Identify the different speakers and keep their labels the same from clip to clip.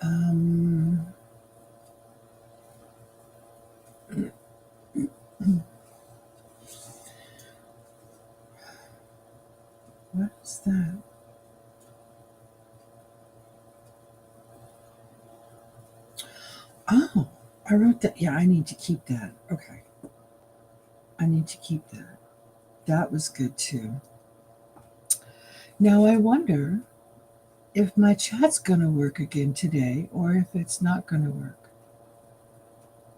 Speaker 1: Um, what is that? Oh, I wrote that. Yeah, I need to keep that. Okay. I need to keep that. That was good too. Now I wonder if my chat's going to work again today or if it's not going to work.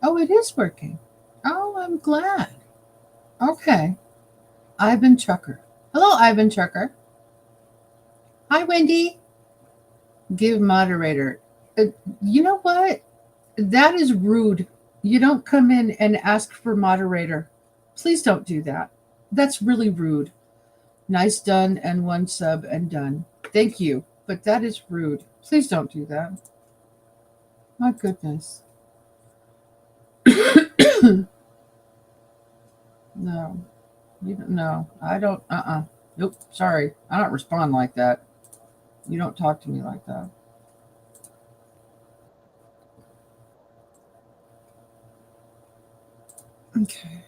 Speaker 1: Oh, it is working. Oh, I'm glad. Okay. Ivan Trucker. Hello, Ivan Trucker. Hi, Wendy. Give moderator. Uh, you know what? That is rude. You don't come in and ask for moderator. Please don't do that. That's really rude. Nice done and one sub and done. Thank you. But that is rude. Please don't do that. My goodness. No. You don't no. I don't Nope. Sorry. I don't respond like that. You don't talk to me like that. Okay.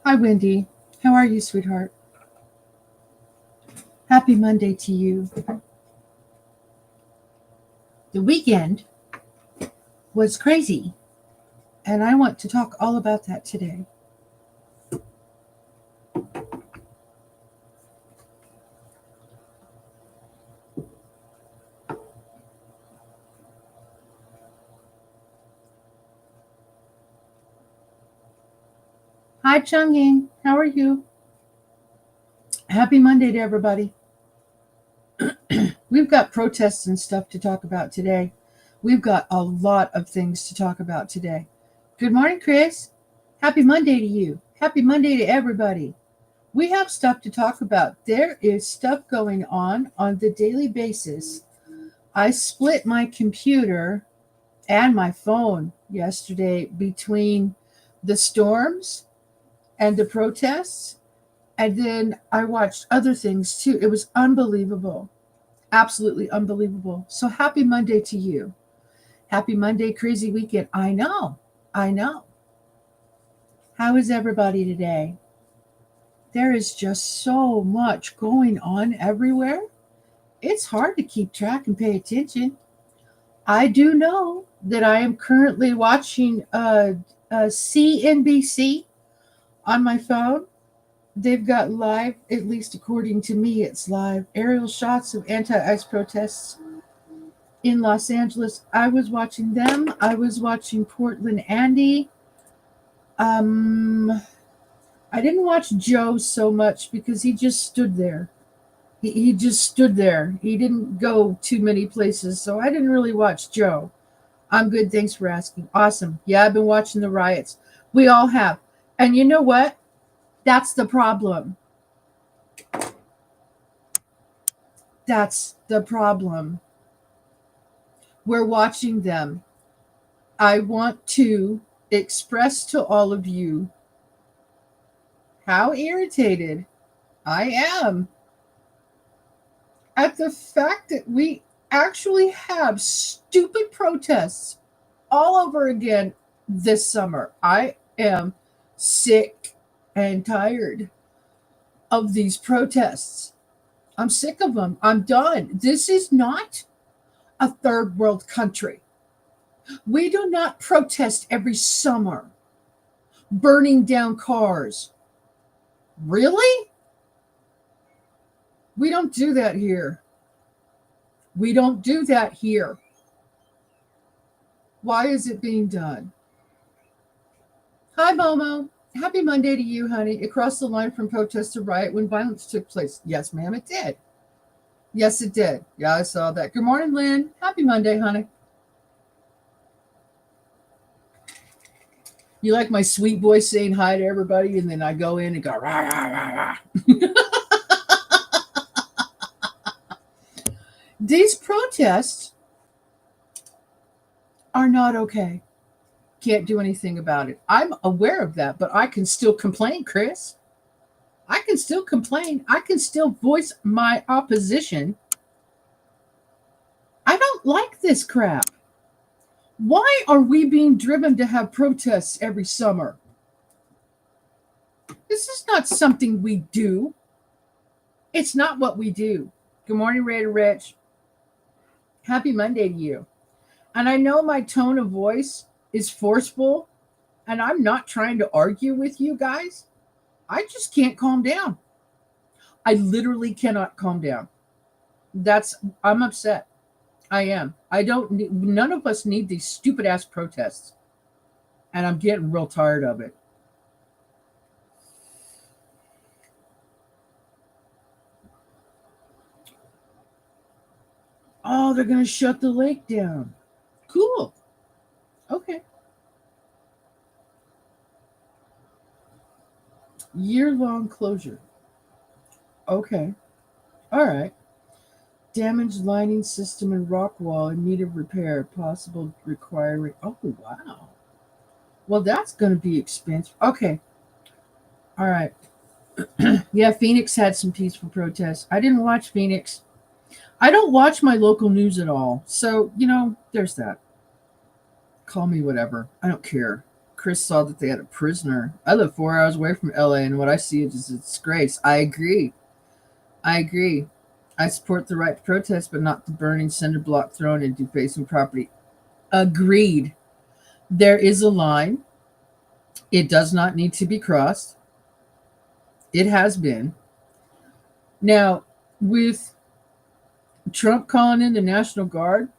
Speaker 1: Hi Wendy. How are you, sweetheart? Happy Monday to you. The weekend was crazy, and I want to talk all about that today. Hi Chung Ying. How are you? Happy Monday to everybody. We've got protests and stuff to talk about today. We've got a lot of things to talk about today. Good morning, Chris. Happy Monday to you. Happy Monday to everybody. We have stuff to talk about. There is stuff going on the daily basis. I split my computer and my phone yesterday between the storms and the protests. And then I watched other things too. It was unbelievable. Absolutely unbelievable. So happy Monday to you. Happy Monday, crazy weekend. I know. I know. How is everybody today? There is just so much going on everywhere. It's hard to keep track and pay attention. I do know that I am currently watching CNBC on my phone. They've got live, at least according to me, it's live aerial shots of anti ICE protests in Los Angeles. I was watching them. I was watching Portland Andy. Um, I didn't watch Joe so much because he just stood there. He just stood there. He didn't go too many places, so I didn't really watch Joe. I'm good. Thanks for asking. Awesome. Yeah, I've been watching the riots. We all have. And you know what? That's the problem. That's the problem. We're watching them. I want to express to all of you how irritated I am at the fact that we actually have stupid protests all over again this summer. I am sick and tired of these protests. I'm sick of them. I'm done. This is not a third world country. We do not protest every summer, burning down cars. Really? We don't do that here. We don't do that here. Why is it being done? Hi, Momo. Happy Monday to you, honey. It crossed the line from protest to riot when violence took place. Yes, ma'am, it did. Yes, it did. Yeah, I saw that. Good morning, Lynn. Happy Monday, honey. You like my sweet voice saying hi to everybody, and then I go in and go rah rah rah rah. These protests are not okay. Can't do anything about it. I'm aware of that, but I can still complain, Chris. I can still complain. I can still voice my opposition I don't like this crap. Why are we being driven to have protests every summer? This is not something we do. It's not what we do. Good morning, Raider Rich. Happy Monday to you. And I know my tone of voice is forceful, and I'm not trying to argue with you guys. I just can't calm down. I literally cannot calm down. I'm upset. I am. I don't need, none of us need these stupid ass protests. And I'm getting real tired of it. Oh, they're going to shut the lake down. Cool. Okay. Year-long closure. Okay. All right. Damaged lining system and rock wall in need of repair. Possible requiring. Oh, wow. Well, that's going to be expensive. Okay. All right. Yeah, Phoenix had some peaceful protests. I didn't watch Phoenix. I don't watch my local news at all. So, there's that. Call me whatever. I don't care. Chris saw that they had a prisoner. I live 4 hours away from LA, and what I see is a disgrace. I agree. I support the right to protest, but not the burning cinder block thrown and defacing property. Agreed. There is a line. It does not need to be crossed. It has been. Now, with Trump calling in the National Guard,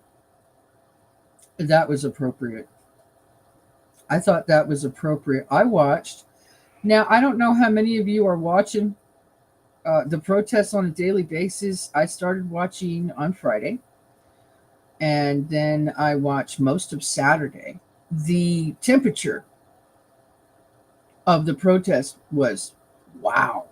Speaker 1: that was appropriate. I thought that was appropriate. I watched. Now, I don't know how many of you are watching the protests on a daily basis. I started watching on Friday, and then I watched most of Saturday. The temperature of the protest was wow.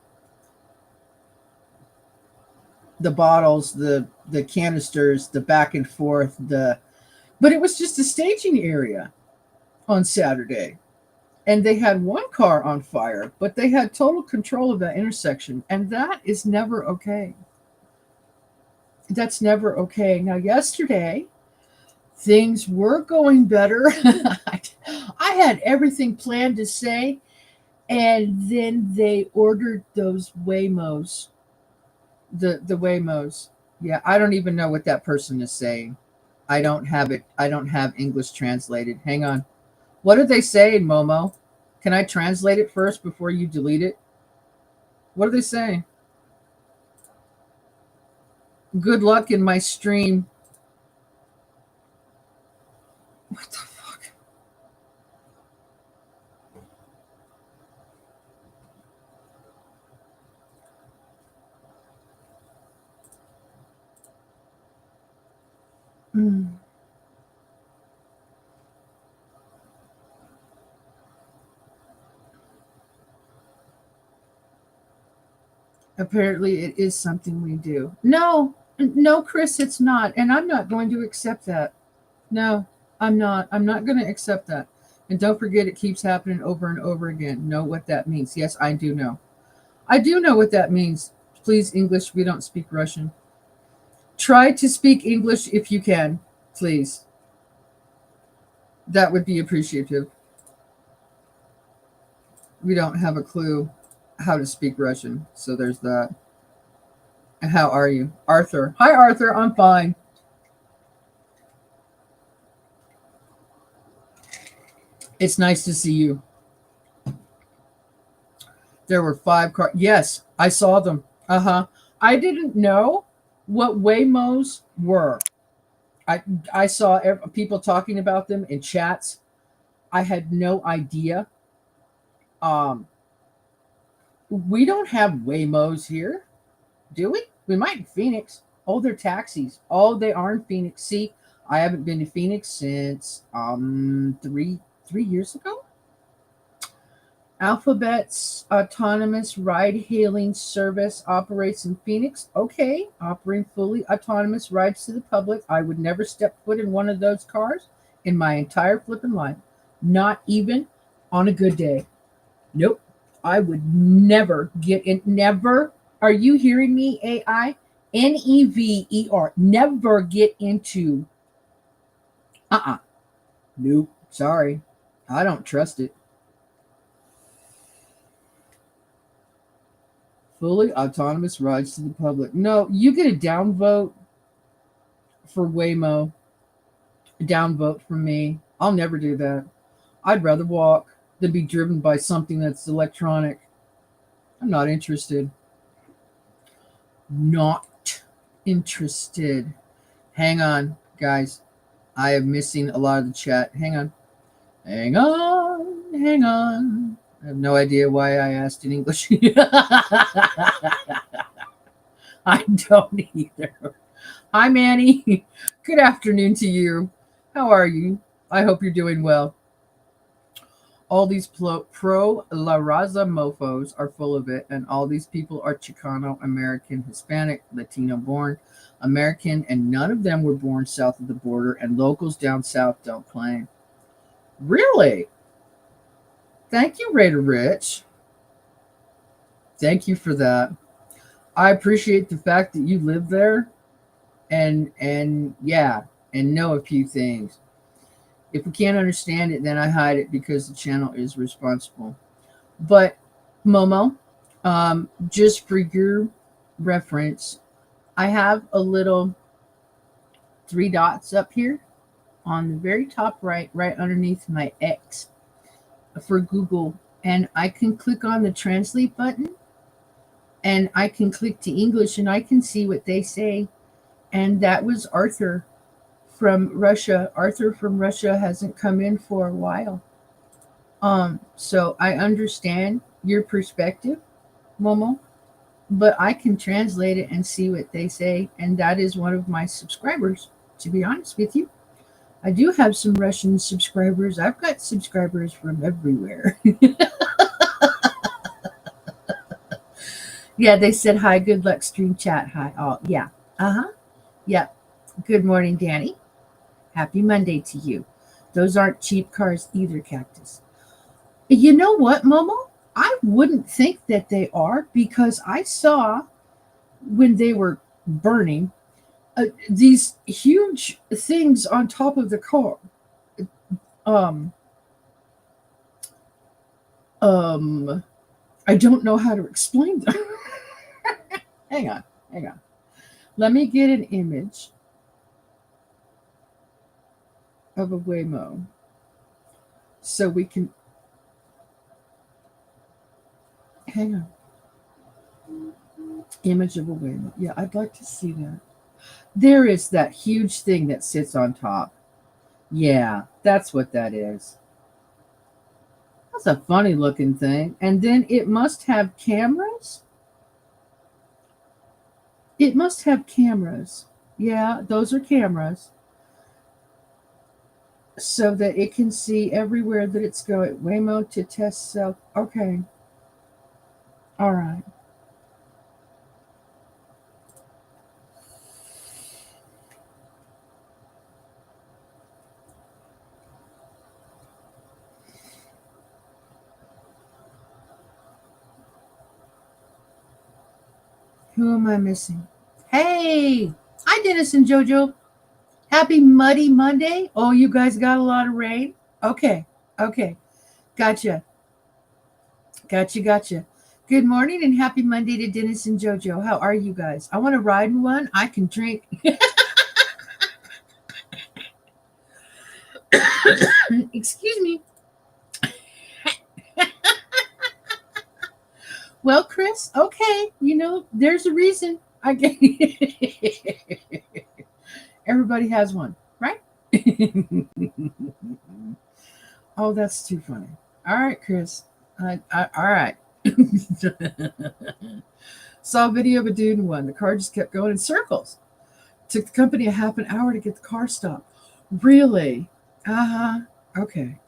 Speaker 1: The bottles, the canisters, the back and forth, but it was just a staging area on Saturday. And they had one car on fire, but they had total control of that intersection. And that is never okay. That's never okay. Now, yesterday, things were going better. I had everything planned to say, and then they ordered those Waymos. The Waymos. Yeah, I don't even know what that person is saying. I don't have it. I don't have English translated. Hang on. What are they saying, Momo? Can I translate it first before you delete it? What are they saying? Good luck in my stream. What the fuck? Mm. Apparently, it is something we do. No, Chris, it's not. And I'm not going to accept that. No, I'm not. I'm not going to accept that. And don't forget, it keeps happening over and over again. Know what that means. Yes, I do know. I do know what that means. Please, English, we don't speak Russian. Try to speak English if you can, please. That would be appreciative. We don't have a clue how to speak Russian, so there's that. And how are you? Arthur. Hi, Arthur. I'm fine. It's nice to see you. There were 5 cars. Yes, I saw them. Uh-huh. I didn't know what Waymos were. I saw people talking about them in chats. I had no idea. Um, we don't have Waymos here, do we? We might in Phoenix. Oh, they're taxis. Oh, they are in Phoenix. See, I haven't been to Phoenix since 3 years ago. Alphabet's autonomous ride-hailing service operates in Phoenix. Okay, offering fully autonomous rides to the public. I would never step foot in one of those cars in my entire flipping life. Not even on a good day. Nope. I would never get in. Never. Are you hearing me, AI? Never. Never get into. Nope. Sorry. I don't trust it. Fully autonomous rides to the public. No, you get a downvote for Waymo, a downvote from me. I'll never do that. I'd rather walk than be driven by something that's electronic. I'm not interested. Not interested. Hang on, guys. I am missing a lot of the chat. Hang on. Hang on. Hang on. I have no idea why I asked in English. I don't either. Hi, Manny. Good afternoon to you. How are you? I hope you're doing well. All these pro La Raza mofos are full of it, and all these people are Chicano, American, Hispanic, Latino born, American, and none of them were born south of the border, and locals down south don't claim. Really? Thank you, Raider Rich. Thank you for that. I appreciate the fact that you live there and yeah, and know a few things. If we can't understand it, then I hide it because the channel is responsible. But Momo, just for your reference, I have a little 3 dots up here on the very top right underneath my X for Google, and I can click on the translate button and I can click to English and I can see what they say. And that was Arthur from Russia. Arthur from Russia hasn't come in for a while. So I understand your perspective, Momo, but I can translate it and see what they say. And that is one of my subscribers, to be honest with you. I do have some Russian subscribers. I've got subscribers from everywhere. Yeah, they said hi. Good luck, stream chat. Hi. Oh, yeah. Uh-huh. Yeah. Good morning, Danny. Happy Monday to you. Those aren't cheap cars either, Cactus. You know what, Momo? I wouldn't think that they are because I saw when they were burning these huge things on top of the car. Um, I don't know how to explain them. Hang on. Let me get an image of a Waymo so we can. Hang on. Image of a Waymo. Yeah, I'd like to see that. There is that huge thing that sits on top. Yeah, that's what that is. That's a funny looking thing. And then it must have cameras. It must have cameras. Yeah, those are cameras. So that it can see everywhere that it's going. Waymo to test self. Okay. All right. Who am I missing? Hey! Hi, Dennis and JoJo. Happy Muddy Monday. Oh, you guys got a lot of rain? Okay. Gotcha. Good morning and happy Monday to Dennis and JoJo. How are you guys? I want to ride in one. I can drink. Excuse me. Well, Chris, okay. There's a reason. Everybody has one, right? Oh, that's too funny. All right, Chris. All right. Saw a video of a dude in one. The car just kept going in circles. Took the company a half an hour to get the car stopped. Really? Uh-huh. Okay.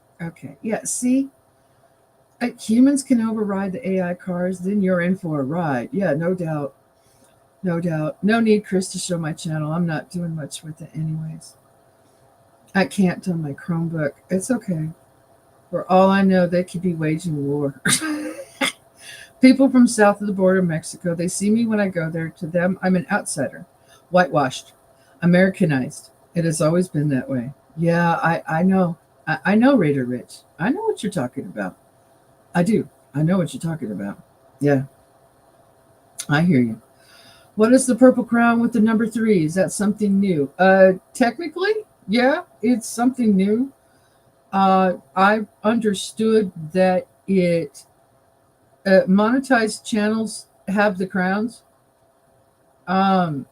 Speaker 1: Yeah, see? Humans can override the AI cars, then you're in for a ride. Yeah, no doubt. No need, Chris, to show my channel. I'm not doing much with it anyways. I can't on my Chromebook. It's okay. For all I know, they could be waging war. People from south of the border of Mexico, they see me when I go there. To them, I'm an outsider, whitewashed, Americanized. It has always been that way. Yeah, I know. I know, Raider Rich. I know what you're talking about. I do. I know what you're talking about. Yeah, I hear you. What is the Purple Crown with the number 3? Is that something new? Technically, yeah, it's something new. I've understood that it monetized channels have the crowns. Um,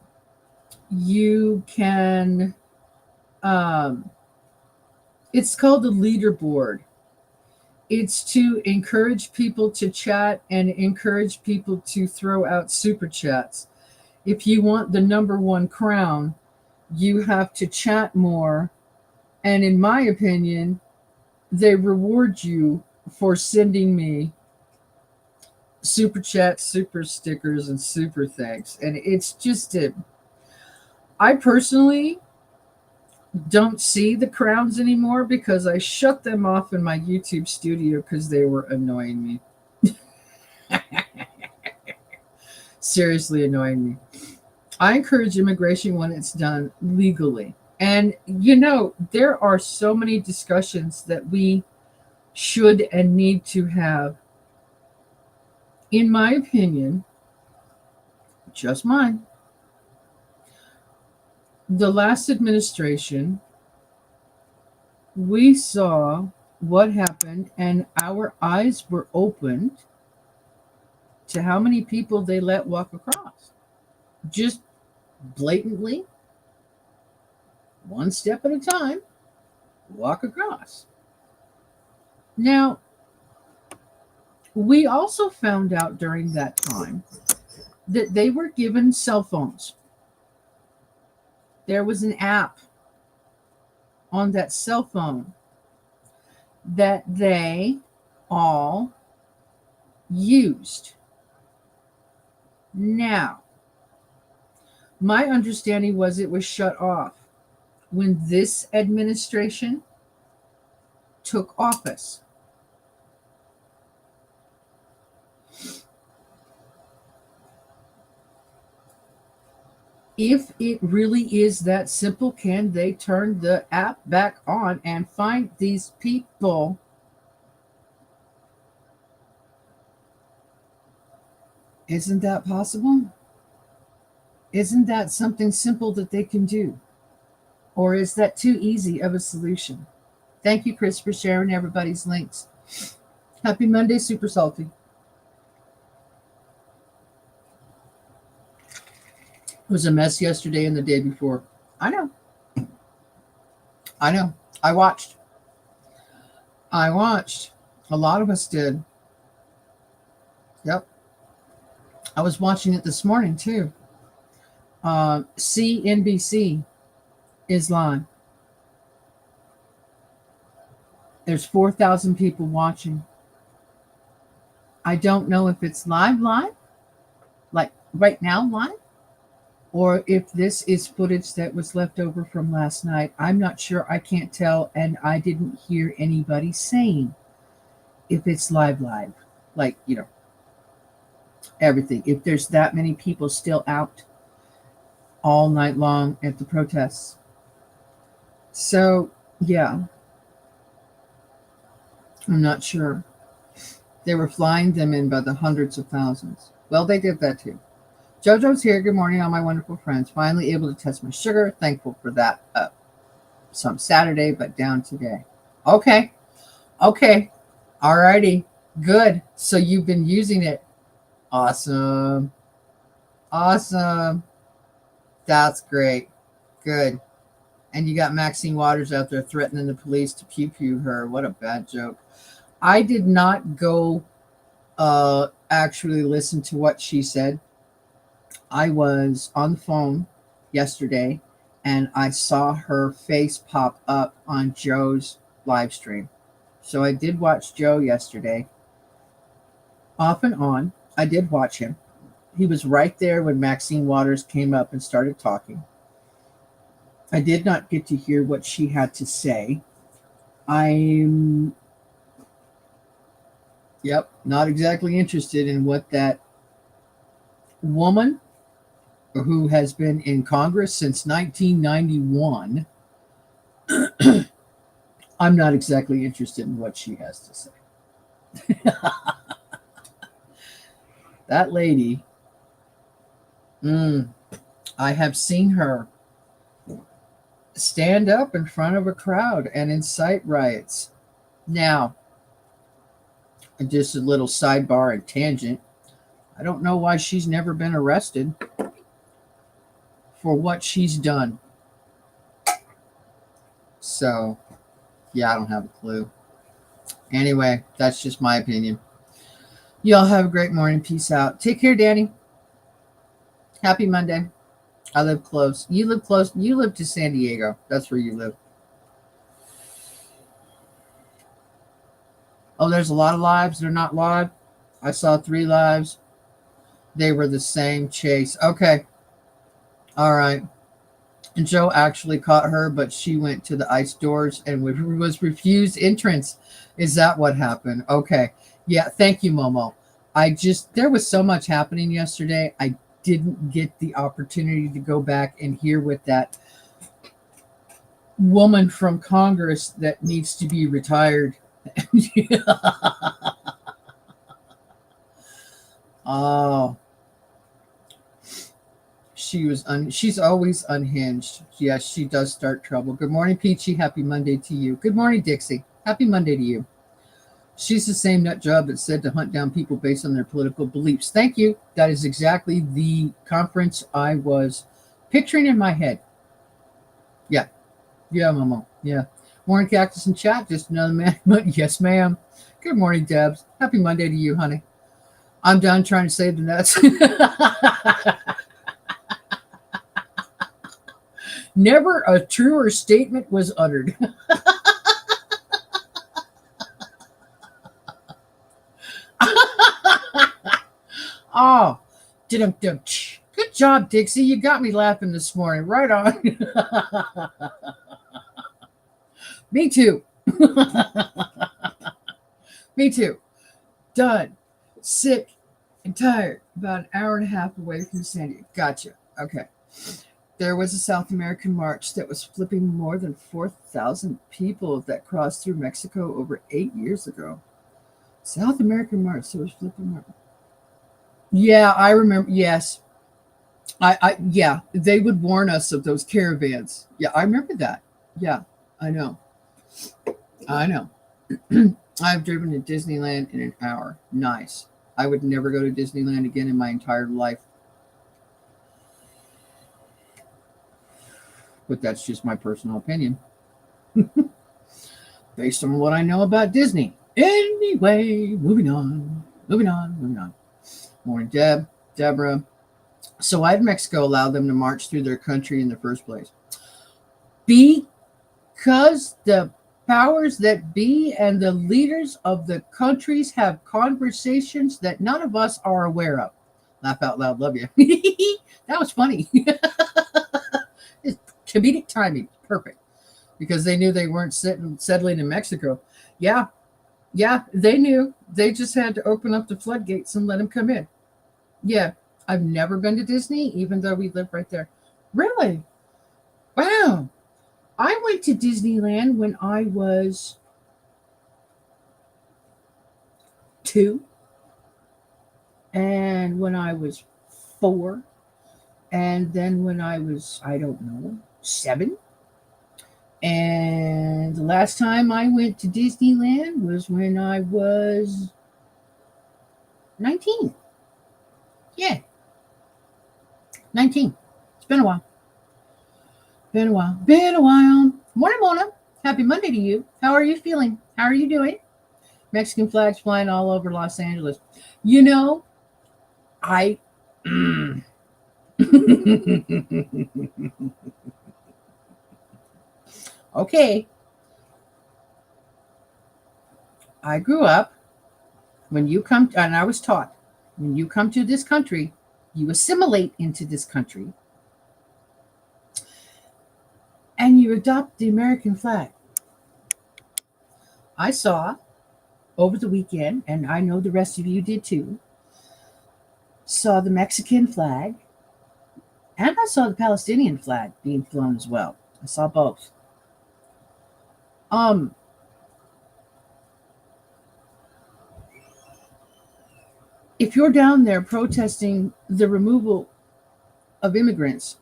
Speaker 1: you can. Um, it's called the leaderboard. It's to encourage people to chat and encourage people to throw out super chats. If you want the number 1 crown, you have to chat more. And in my opinion, they reward you for sending me super chats, super stickers, and super thanks. And it's just I personally don't see the crowns anymore because I shut them off in my YouTube studio because they were annoying me. Seriously annoying me. I encourage immigration when it's done legally. And there are so many discussions that we should and need to have. In my opinion, just mine, the last administration, we saw what happened and our eyes were opened to how many people they let walk across. Just blatantly, one step at a time, walk across. Now, we also found out during that time that they were given cell phones. There was an app on that cell phone that they all used. Now, my understanding was it was shut off when this administration took office. If it really is that simple, can they turn the app back on and find these people? Isn't that possible? Isn't that something simple that they can do? Or is that too easy of a solution? Thank you, Chris, for sharing everybody's links. Happy Monday, Super Salty. It was a mess yesterday and the day before. I know. I know. I watched. I watched. A lot of us did. Yep. I was watching it this morning too. CNBC is live. There's 4,000 people watching. I don't know if it's live, like right now live, or if this is footage that was left over from last night. I'm not sure. I can't tell, and I didn't hear anybody saying if it's live, like, everything. If there's that many people still out all night long at the protests. So, yeah, I'm not sure. They were flying them in by the hundreds of thousands. Well, they did that too. JoJo's here. Good morning, all my wonderful friends. Finally able to test my sugar. Thankful for that. Some Saturday, but down today. Okay. All righty. Good. So you've been using it. Awesome. That's great. Good. And you got Maxine Waters out there threatening the police to pew her. What a bad joke. I did not go actually listen to what she said. I was on the phone yesterday and I saw her face pop up on Joe's live stream. So I did watch Joe yesterday. Off and on, I did watch him. He was right there when Maxine Waters came up and started talking. I did not get to hear what she had to say. I'm Yep, not exactly interested in what that woman who has been in Congress since 1991. I'm not exactly interested in what she has to say. That lady, mm, I have seen her stand up in front of a crowd and incite riots. Now, just a little sidebar and tangent. I don't know why she's never been arrested for what she's done. So, yeah, I don't have a clue. Anyway, that's just my opinion. Y'all have a great morning. Peace out. Take care, Danny. Happy Monday. I live close. You live close. You live to San Diego. That's where you live. Oh, there's a lot of lives. They're not live. I saw 3 lives. They were the same chase. Okay. All right. And Joe actually caught her, but she went to the ice doors and was refused entrance. Is that what happened? Okay. Yeah. Thank you, Momo. There was so much happening yesterday. I didn't get the opportunity to go back and hear what that woman from Congress that needs to be retired. Oh, she's always unhinged. Yes, she does start trouble. Good morning, Peachy. Happy Monday to you. Good morning, Dixie. Happy Monday to you. She's the same nut job that said to hunt down people based on their political beliefs. Thank you. That is exactly the conference I was picturing in my head. Yeah. Yeah, Momo. Yeah. Morning, Cactus in chat. Just another man. Yes, ma'am. Good morning, Debs. Happy Monday to you, honey. I'm done trying to save the nuts. Never a truer statement was uttered. Oh, good job, Dixie. You got me laughing this morning. Right on. Me too. Me too. Done. Sick and tired. About an hour and a half away from San Diego. Gotcha. Okay. There was a South American march that was flipping more than 4,000 people that crossed through Mexico over 8 years ago. South American march that was flipping more. Yeah, I remember. Yes. Yeah, they would warn us of those caravans. Yeah, I remember that. Yeah, I know. I know. I've driven to Disneyland in an hour. Nice. I would never go to Disneyland again in my entire life. But that's just my personal opinion. Based on what I know about Disney. Anyway, moving on. Moving on. Moving on. Morning, Deborah. So why did Mexico allow them to march through their country in the first place? Because the powers that be and the leaders of the countries have conversations that none of us are aware of. Laugh out loud, love you. That was funny. It's comedic timing, perfect. Because they knew they weren't settling in Mexico. Yeah, yeah, they knew. They just had to open up the floodgates and let them come in. Yeah, I've never been to Disney, even though we live right there. Really? Wow. I went to Disneyland when I was 2 and when I was 4 and then when I was, I don't know, 7. And the last time I went to Disneyland was when I was 19. Yeah, 19. It's been a while. Been a while. Been a while. Morning, Mona. Happy Monday to you. How are you feeling? How are you doing? Mexican flags flying all over Los Angeles. You know, I. Okay. I grew up when you come, and I was taught when you come to this country, you assimilate into this country and you adopt the American flag. I saw over the weekend, and I know the rest of you did too, saw the Mexican flag and I saw the Palestinian flag being flown as well. I saw both. Um, if you're down there protesting the removal of immigrants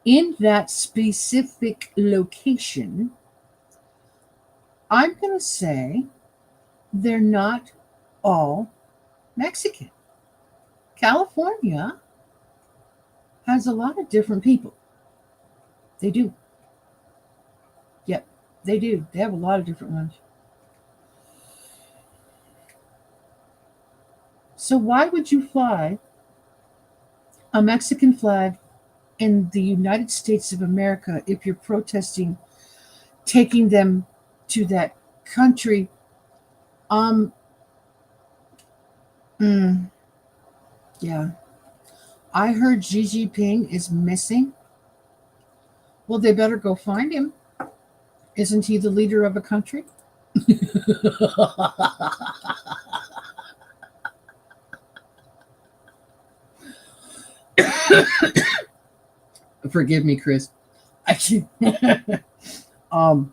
Speaker 1: in that specific location, I'm going to say they're not all Mexican. California has a lot of different people. They do. Yep, they do. They have a lot of different ones. So why would you fly a Mexican flag in the United States of America if you're protesting taking them to that country? Um, mm, yeah. I heard Xi Jinping is missing. Well, they better go find him. Isn't he the leader of a country? Forgive me, Chris. I can't. um,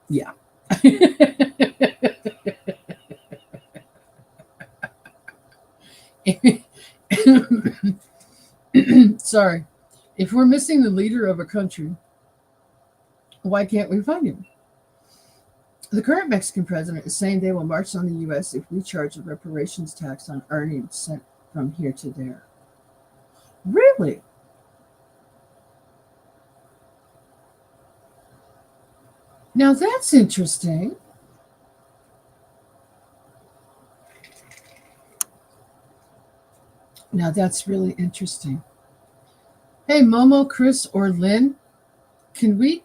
Speaker 1: yeah. Sorry. If we're missing the leader of a country, why can't we find him? The current Mexican president is saying they will march on the U.S. if we charge a reparations tax on earnings sent from here to there. Really? Now that's interesting. Now that's really interesting. Hey, Momo, Chris, or Lynn, can we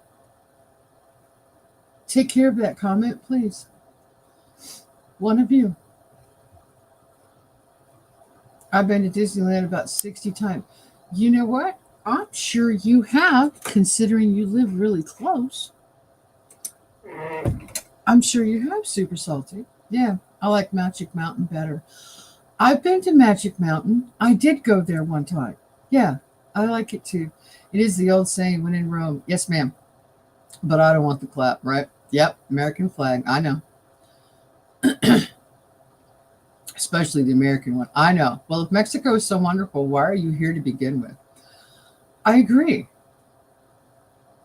Speaker 1: take care of that comment, please? One of you. I've been to Disneyland about 60 times. You know what? I'm sure you have, considering you live really close. I'm sure you have, Super Salty. Yeah, I like Magic Mountain better. I've been to Magic Mountain. I did go there one time. Yeah, I like it too. It is the old saying, when in Rome. Yes, ma'am. But I don't want the clap, right? Yep, American flag. I know. Especially the American one. I know. Well, if Mexico is so wonderful, why are you here to begin with? I agree.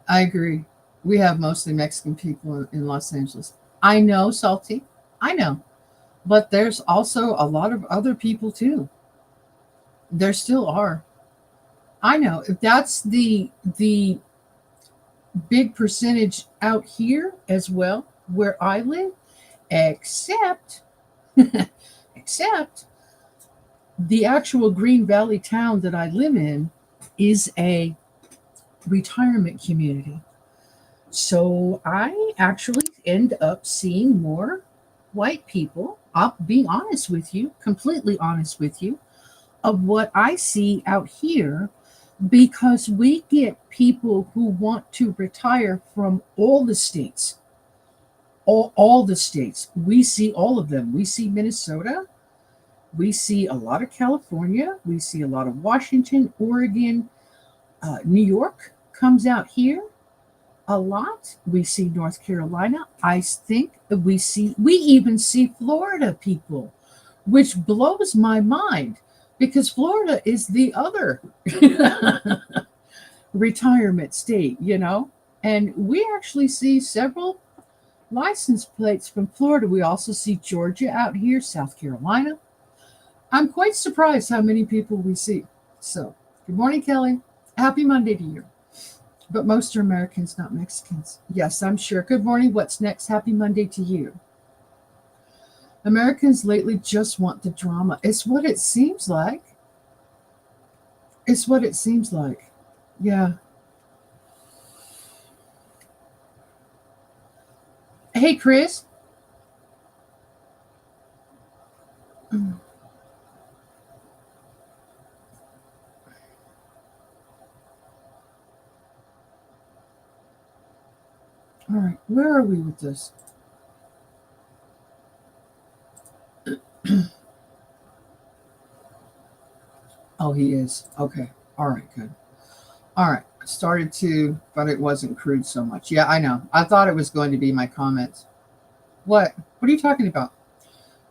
Speaker 1: I agree. We have mostly Mexican people in Los Angeles. I know, Salty. I know. But there's also a lot of other people too. There still are. I know. If that's the big percentage out here as well, where I live, except except the actual Green Valley town that I live in is a retirement community. So I actually end up seeing more white people. I'll be honest with you, completely honest with you, of what I see out here because we get people who want to retire from all the states. All the states. We see all of them. We see Minnesota. We see a lot of California. We see a lot of Washington, Oregon, New York comes out here a lot. We see North Carolina. I think we even see Florida people, which blows my mind because Florida is the other retirement state, and we actually see several license plates from Florida. We also see Georgia out here, South Carolina. I'm quite surprised how many people we see. So, good morning, Kelly. Happy Monday to you. But most are Americans, not Mexicans. Yes, I'm sure. Good morning. What's next? Happy Monday to you. Americans lately just want the drama. It's what it seems like. It's what it seems like. Yeah. Hey, Chris. Mm. All right. Where are we with this? he is. Okay. All right, good. All right. I started to, but it wasn't crude so much. Yeah, I know. I thought it was going to be my comments. What? What are you talking about?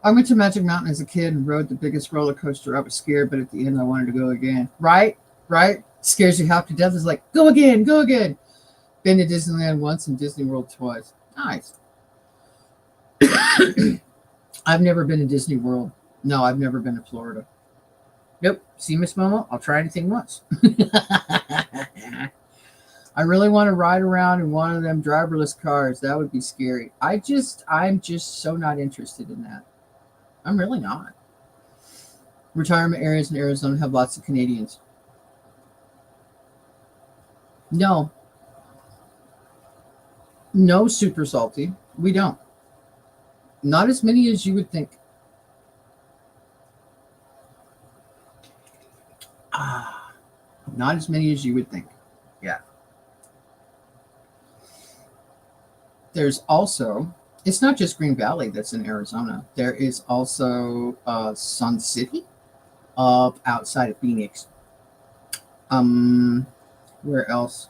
Speaker 1: I went to Magic Mountain as a kid and rode the biggest roller coaster. I was scared, but at the end I wanted to go again. Right? Right? Scares you half to death. It's like, go again, go again. Been to Disneyland once and Disney World twice. Nice. I've never been to Disney World. No, I've never been to Florida. Nope. See, Miss Momo, I'll try anything once. I really want to ride around in one of them driverless cars. That would be scary. I'm just so not interested in that. I'm really not. Retirement areas in Arizona have lots of Canadians. No, no super salty. We don't. Not as many as you would think. Ah, not as many as you would think. Yeah. There's also, it's not just Green Valley that's in Arizona. There is also Sun City up outside of Phoenix. Where else?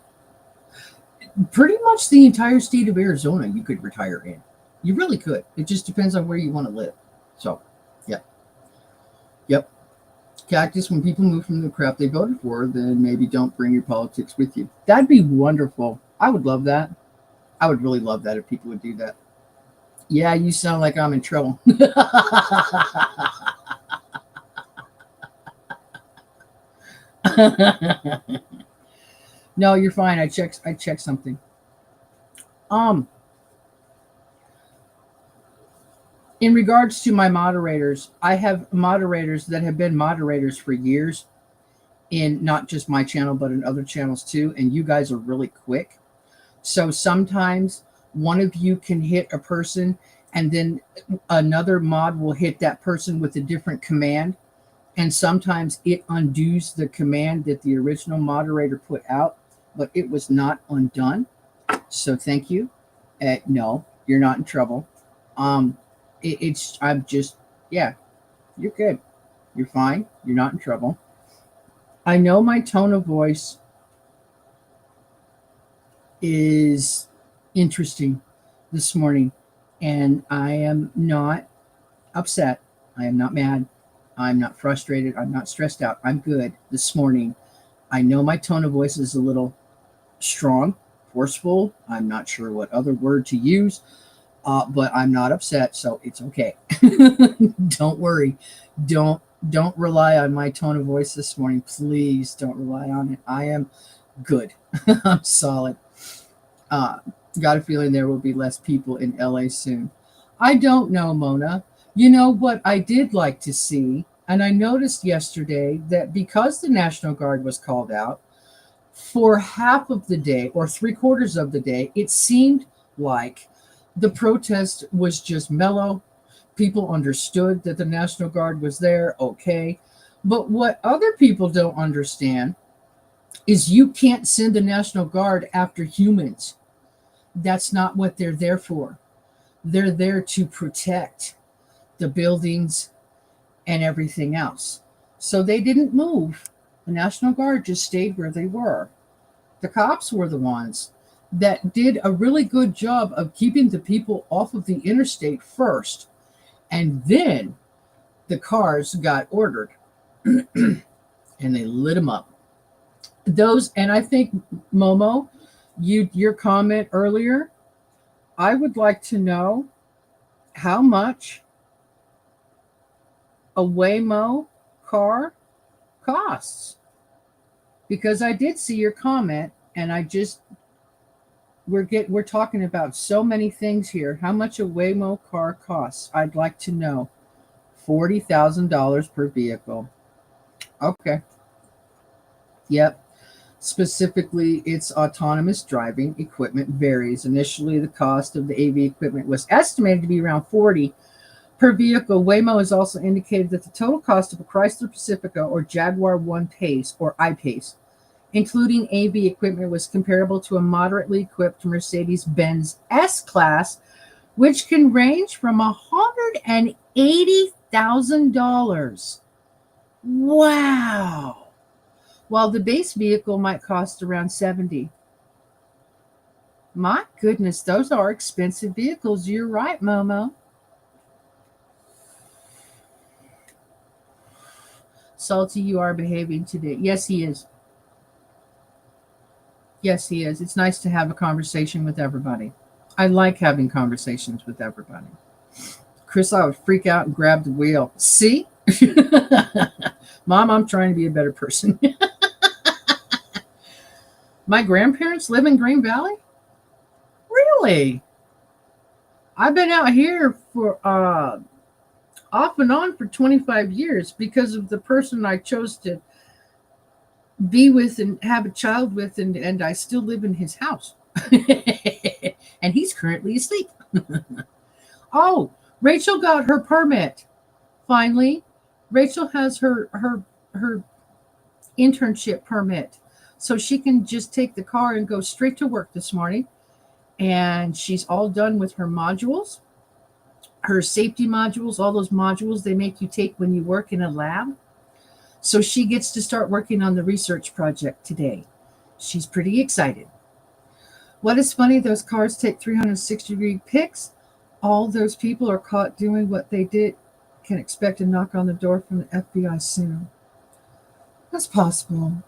Speaker 1: Pretty much the entire state of Arizona you could retire in. You really could. It just depends on where you want to live. So, yeah. Yep. Cactus, when people move from the crap they voted for, then maybe don't bring your politics with you. That'd be wonderful. I would love that. I would really love that if people would do that. Yeah, you sound like I'm in trouble. No, you're fine. I checked something. Um, in regards to my moderators, I have moderators that have been moderators for years in not just my channel but in other channels too, and you guys are really quick. So sometimes one of you can hit a person and then another mod will hit that person with a different command. And sometimes it undoes the command that the original moderator put out, but it was not undone. So thank you. No, you're not in trouble. I'm just, yeah, you're good. You're fine. You're not in trouble. I know my tone of voice is interesting this morning, and I am not upset. I am not mad. I'm not frustrated. I'm not stressed out. I'm good this morning. I know my tone of voice is a little strong, forceful. I'm not sure what other word to use, but I'm not upset, so it's okay. Don't worry. Don't rely on my tone of voice this morning. Please don't rely on it. I am good. I'm solid. Got a feeling there will be less people in LA soon. I don't know, Mona. You know what I did like to see, and I noticed yesterday that because the National Guard was called out, for half of the day or 3/4 of the day, it seemed like the protest was just mellow. People understood that the National Guard was there, okay. But what other people don't understand is you can't send the National Guard after humans. That's not what they're there for. They're there to protect the buildings and everything else. So they didn't move. The National Guard just stayed where they were. The cops were the ones that did a really good job of keeping the people off of the interstate first. And then the cars got ordered and they lit them up. Those, and I think, Momo, your comment earlier, I would like to know how much a Waymo car costs, because I did see your comment, and we're talking about so many things here. How much a Waymo car costs? I'd like to know. $40,000 per vehicle. Okay. Yep. Specifically, its autonomous driving equipment varies. Initially, the cost of the AV equipment was estimated to be around $40,000 per vehicle. Waymo has also indicated that the total cost of a Chrysler Pacifica or Jaguar I-Pace or I-Pace, including AV equipment, was comparable to a moderately equipped Mercedes-Benz S-Class, which can range from $180,000. Wow. while the base vehicle might cost around 70. My goodness, those are expensive vehicles. You're right, Momo. Salty, you are behaving today. Yes, he is. Yes, he is. It's nice to have a conversation with everybody. I like having conversations with everybody. Chris, I would freak out and grab the wheel. See? Mom, I'm trying to be a better person. My grandparents live in Green Valley? Really? I've been out here for off and on for 25 years because of the person I chose to be with and have a child with, and I still live in his house. And he's currently asleep. Oh, Rachel got her permit finally. Rachel has her internship permit. So she can just take the car and go straight to work this morning. And she's all done with her modules, her safety modules, all those modules they make you take when you work in a lab. So she gets to start working on the research project today. She's pretty excited. What is funny, those cars take 360-degree pics. All those people are caught doing what they did can expect a knock on the door from the FBI soon. That's possible.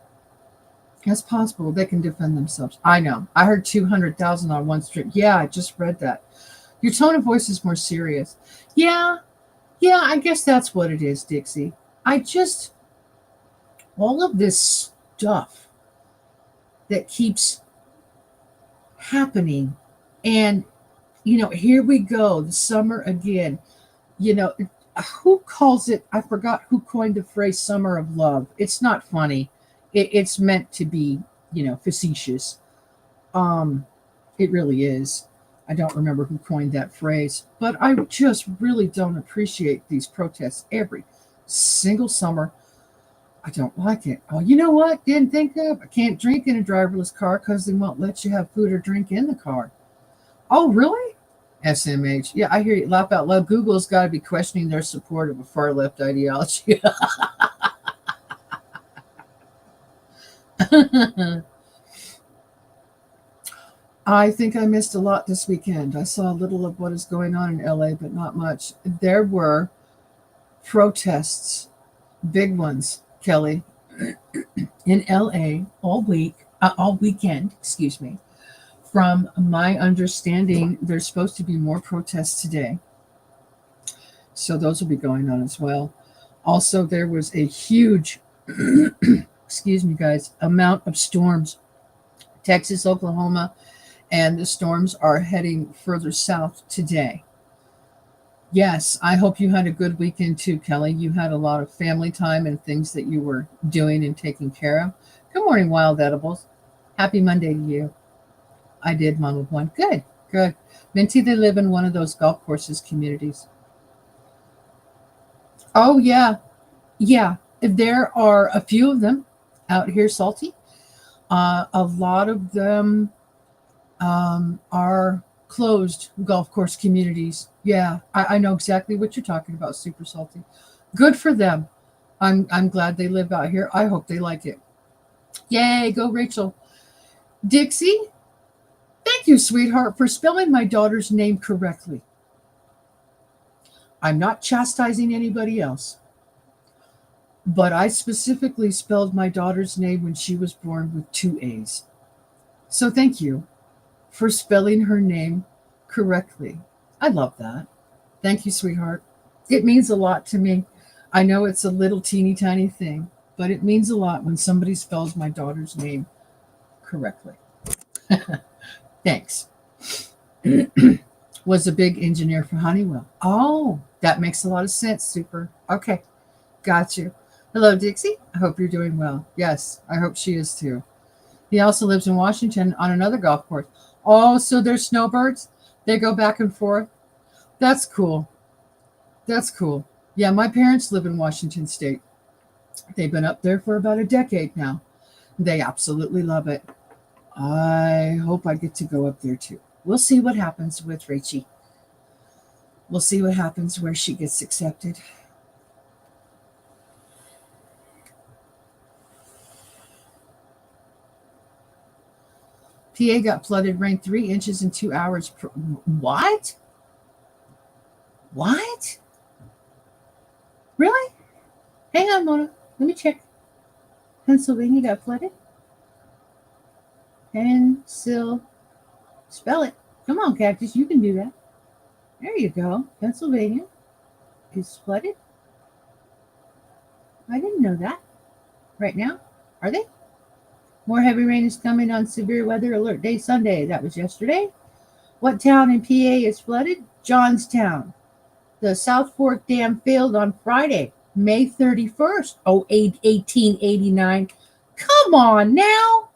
Speaker 1: That's possible. They can defend themselves. I know. I heard 200,000 on one street. Yeah, I just read that. Your tone of voice is more serious. Yeah, I guess that's what it is, Dixie. All of this stuff that keeps happening. And, here we go, the summer again. You know, who calls it? I forgot who coined the phrase summer of love. It's not funny. It's meant to be, facetious. Um, it really is. I don't remember who coined that phrase, but I just really don't appreciate these protests every single summer. I don't like it. Oh, you know what? Didn't think of. I can't drink in a driverless car because they won't let you have food or drink in the car. Oh, really? SMH. Yeah, I hear you. Laugh out loud. Google's got to be questioning their support of a far left ideology. I think I missed a lot this weekend. I saw a little of what is going on in LA, but not much. There were protests, big ones, Kelly, in LA all weekend, excuse me. From my understanding, there's supposed to be more protests today. So those will be going on as well. Also, there was a huge, excuse me, guys, amount of storms. Texas, Oklahoma, and the storms are heading further south today. Yes, I hope you had a good weekend too, Kelly. You had a lot of family time and things that you were doing and taking care of. Good morning, Wild Edibles. Happy Monday to you. I did, Mama One. Good, good. Minty, they live in one of those golf courses communities. Oh, yeah, yeah. There are a few of them out here, Salty. A lot of them are closed golf course communities. Yeah, I know exactly what you're talking about, Super Salty. Good for them. I'm glad they live out here. I hope they like it. Yay, go Rachel. Dixie, thank you, sweetheart, for spelling my daughter's name correctly. I'm not chastising anybody else, but I specifically spelled my daughter's name when she was born with two A's. So thank you for spelling her name correctly. I love that. Thank you, sweetheart. It means a lot to me. I know it's a little teeny tiny thing, but it means a lot when somebody spells my daughter's name correctly. Thanks. Was a big engineer for Honeywell. Oh, that makes a lot of sense. Super. Okay, got you. Hello, Dixie. I hope you're doing well. Yes, I hope she is too. He also lives in Washington on another golf course. Oh, so they're snowbirds? They go back and forth? That's cool. That's cool. Yeah, my parents live in Washington State. They've been up there for about a decade now. They absolutely love it. I hope I get to go up there too. We'll see what happens with Rachie. We'll see what happens where she gets accepted. PA got flooded, rained 3 inches in 2 hours. What? What? Really? Hang on, Mona. Let me check. Pennsylvania got flooded. Pencil. Spell it. Come on, Cactus. You can do that. There you go. Pennsylvania is flooded. I didn't know that. Right now? Are they? More heavy rain is coming on severe weather alert day Sunday. That was yesterday. What town in PA is flooded? Johnstown. The South Fork Dam failed on Friday, May 31st, 1889. Come on now.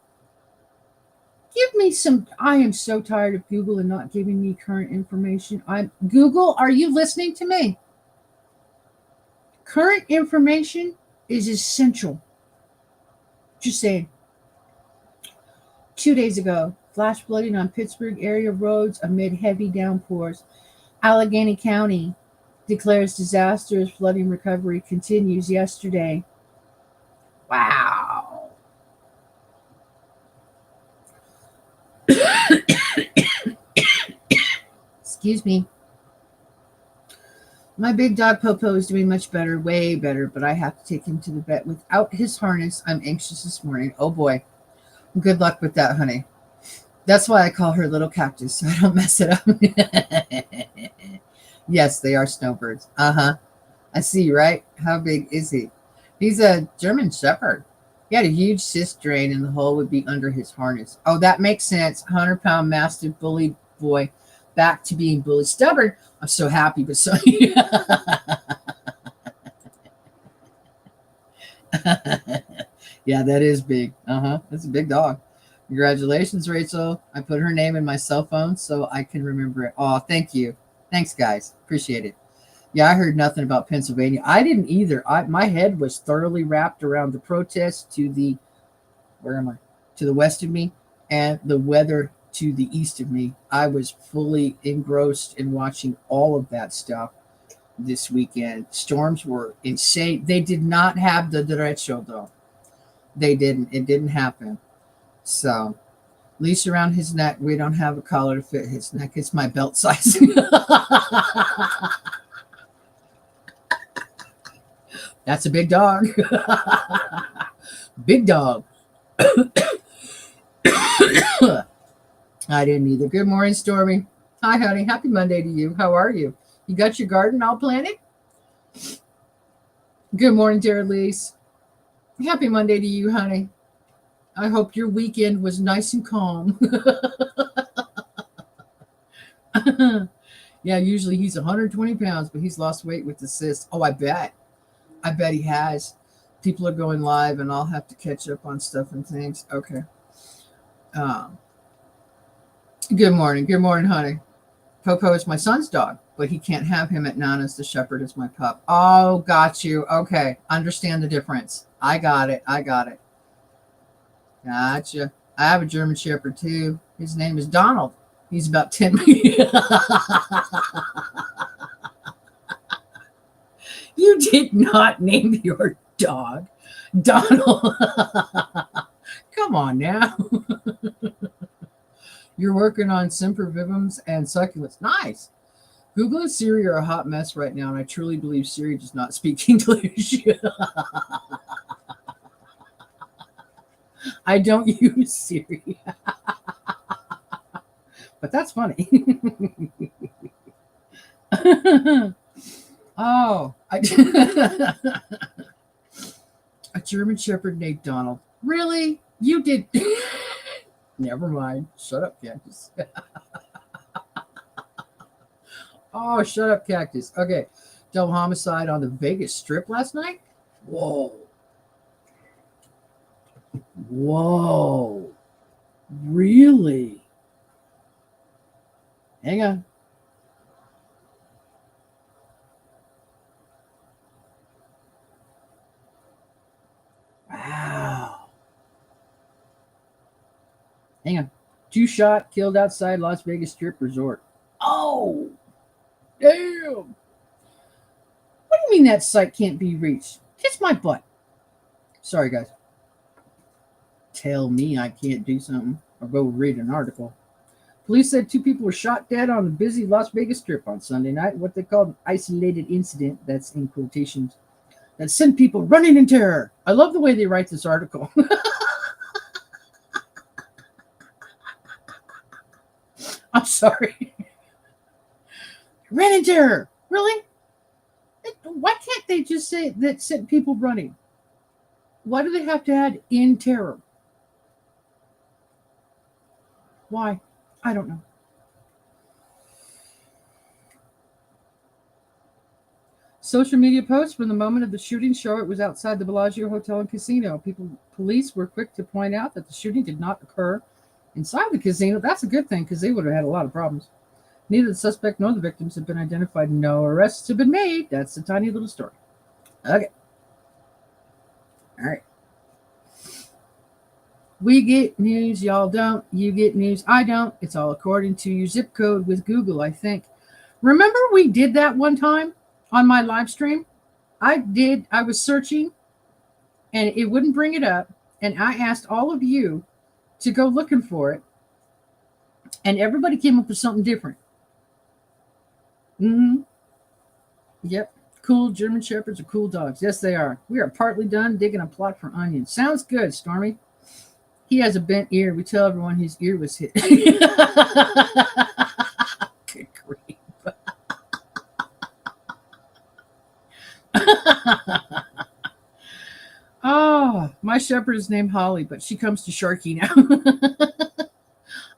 Speaker 1: Give me some. I am so tired of Google and not giving me current information. Google, are you listening to me? Current information is essential. Just saying. 2 days ago, flash flooding on Pittsburgh area roads amid heavy downpours. Allegheny County declares disaster as flooding recovery continues yesterday. Wow. Excuse me. My big dog Popo is doing much better, way better, but I have to take him to the vet without his harness. I'm anxious this morning. Oh boy. Good luck with that, honey. That's why I call her Little Cactus, so I don't mess it up. Yes, they are snowbirds. Uh-huh. I see, right? How big is he? He's a German Shepherd. He had a huge cyst drain, and the hole would be under his harness. Oh, that makes sense. 100-pound Mastiff bully boy back to being bully stubborn. I'm so happy, but so... Yeah, that is big. That's a big dog. Congratulations, Rachel. I put her name in my cell phone so I can remember it. Oh, thank you. Thanks, guys. Appreciate it. Yeah, I heard nothing about Pennsylvania. I didn't either. My head was thoroughly wrapped around the protests to the to the west of me and the weather to the east of me. I was fully engrossed in watching all of that stuff this weekend. Storms were insane. They did not have the derecho, though. They didn't. It didn't happen. So, at least around his neck, we don't have a collar to fit his neck. It's my belt size. That's a big dog. Big dog. I didn't either. Good morning, Stormy. Hi, honey. Happy Monday to you. How are you? You got your garden all planted? Good morning, dear Elise. Happy Monday to you, honey. I hope your weekend was nice and calm. Yeah, usually he's 120 pounds, but he's lost weight with the cyst. Oh, I bet. I bet he has. People are going live, and I'll have to catch up on stuff and things. Okay. Good morning. Good morning, honey. Popo is my son's dog, but he can't have him at Nana's. The Shepherd is my pup. Oh, got you. Okay. Understand the difference. I got it. Gotcha. I have a German Shepherd, too. His name is Donald. He's about 10. You did not name your dog Donald. Come on now. You're working on sempervivums and succulents. Nice. Google and Siri are a hot mess right now, and I truly believe Siri does not speak English. I don't use Siri. But that's funny. Oh, a German Shepherd named Donald. Really? You did? Never mind. Shut up, Cactus. Oh, shut up, Cactus. Okay. Double homicide on the Vegas Strip last night? Whoa. Really? Hang on. Wow. Hang on. 2 shot, killed outside Las Vegas Strip Resort. Oh, damn. What do you mean that site can't be reached? Kiss my butt. Sorry, guys. Tell me I can't do something. I'll go read an article. Police said 2 people were shot dead on the busy Las Vegas Strip on Sunday night, what they called an isolated incident, that's in quotations, that sent people running in terror. I love the way they write this article. I'm sorry. Ran in terror. Really? Why can't they just say that sent people running? Why do they have to add in terror? Why? I don't know. Social media posts from the moment of the shooting show it was outside the Bellagio Hotel and Casino. Police were quick to point out that the shooting did not occur inside the casino. That's a good thing because they would have had a lot of problems. Neither the suspect nor the victims have been identified. No arrests have been made. That's a tiny little story. Okay. All right. We get news, y'all don't. You get news, I don't. It's all according to your zip code with Google, I think. Remember we did that one time on my live stream? I was searching and it wouldn't bring it up. And I asked all of you to go looking for it. And everybody came up with something different. Yep. Cool German Shepherds are cool dogs. Yes, they are. We are partly done digging a plot for onions. Sounds good, Stormy. He has a bent ear. We tell everyone his ear was hit. Good grief. Oh, my shepherd is named Holly, but she comes to Sharky now.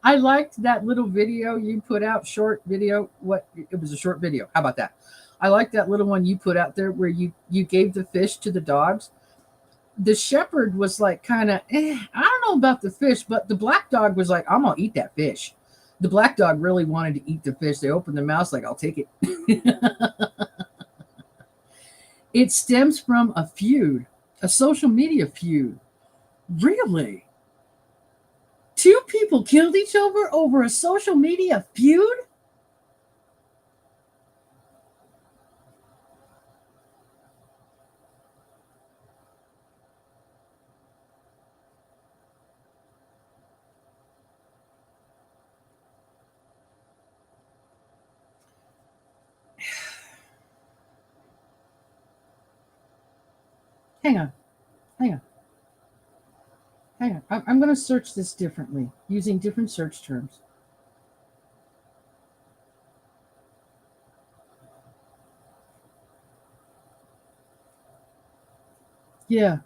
Speaker 1: I liked that little video you put out, short video. It was a short video. How about that? I like that little one you put out there where you gave the fish to the dogs. The shepherd was like kind of, I don't know about the fish, but the black dog was like, I'm going to eat that fish. The black dog really wanted to eat the fish. They opened their mouths like, I'll take it. It stems from a feud, a social media feud. Really? 2 people killed each other over a social media feud? Hang on. I'm going to search this differently, using different search terms. Yeah.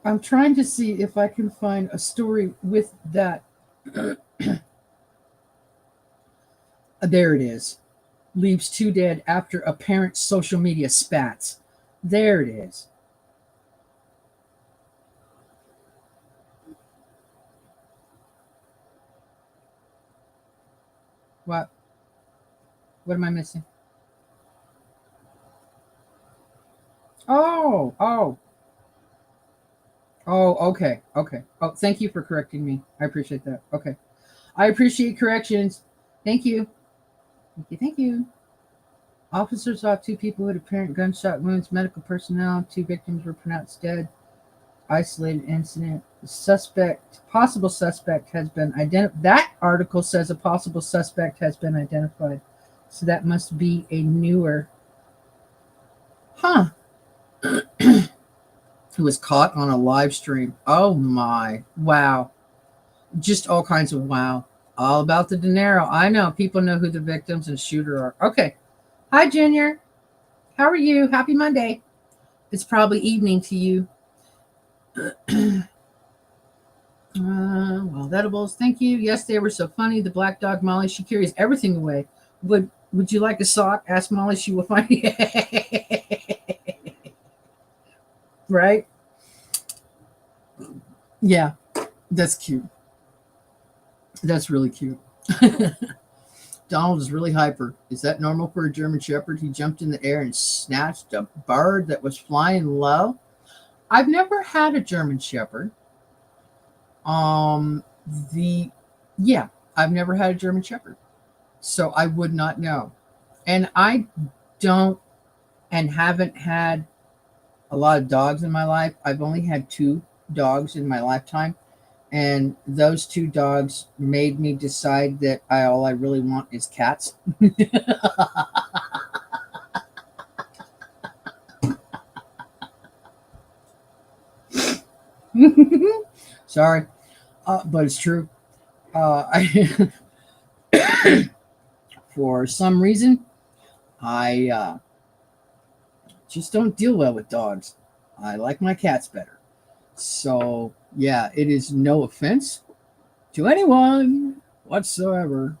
Speaker 1: I'm trying to see if I can find a story with that. There it is. Leaves 2 dead after apparent social media spats. There it is. What? What am I missing? Oh, okay. Oh, thank you for correcting me. I appreciate that. Okay. I appreciate corrections. Thank you. Thank you. Officers saw 2 people with apparent gunshot wounds. Medical personnel, 2 victims were pronounced dead. Isolated incident. Possible suspect has been identified. That article says a possible suspect has been identified. So that must be a newer. Huh. Who was caught on a live stream. Oh my. Wow. Just all kinds of wow. All about the dinero. I know. People know who the victims and shooter are. Okay. Hi, Junior. How are you? Happy Monday. It's probably evening to you. Well, edibles. Thank you. Yes, they were so funny. The black dog, Molly, she carries everything away. Would you like a sock? Ask Molly. She will find it. Right? Yeah, that's cute. That's really cute. Donald is really hyper. Is that normal for a German Shepherd? He jumped in the air and snatched a bird that was flying low. I've never had a German Shepherd. I've never had a German Shepherd, so I would not know. And I don't and haven't had a lot of dogs in my life. I've only had two dogs in my lifetime. And those two dogs made me decide that all I really want is cats. Sorry, but it's true. I, for some reason, I just don't deal well with dogs. I like my cats better. So, yeah, it is no offense to anyone whatsoever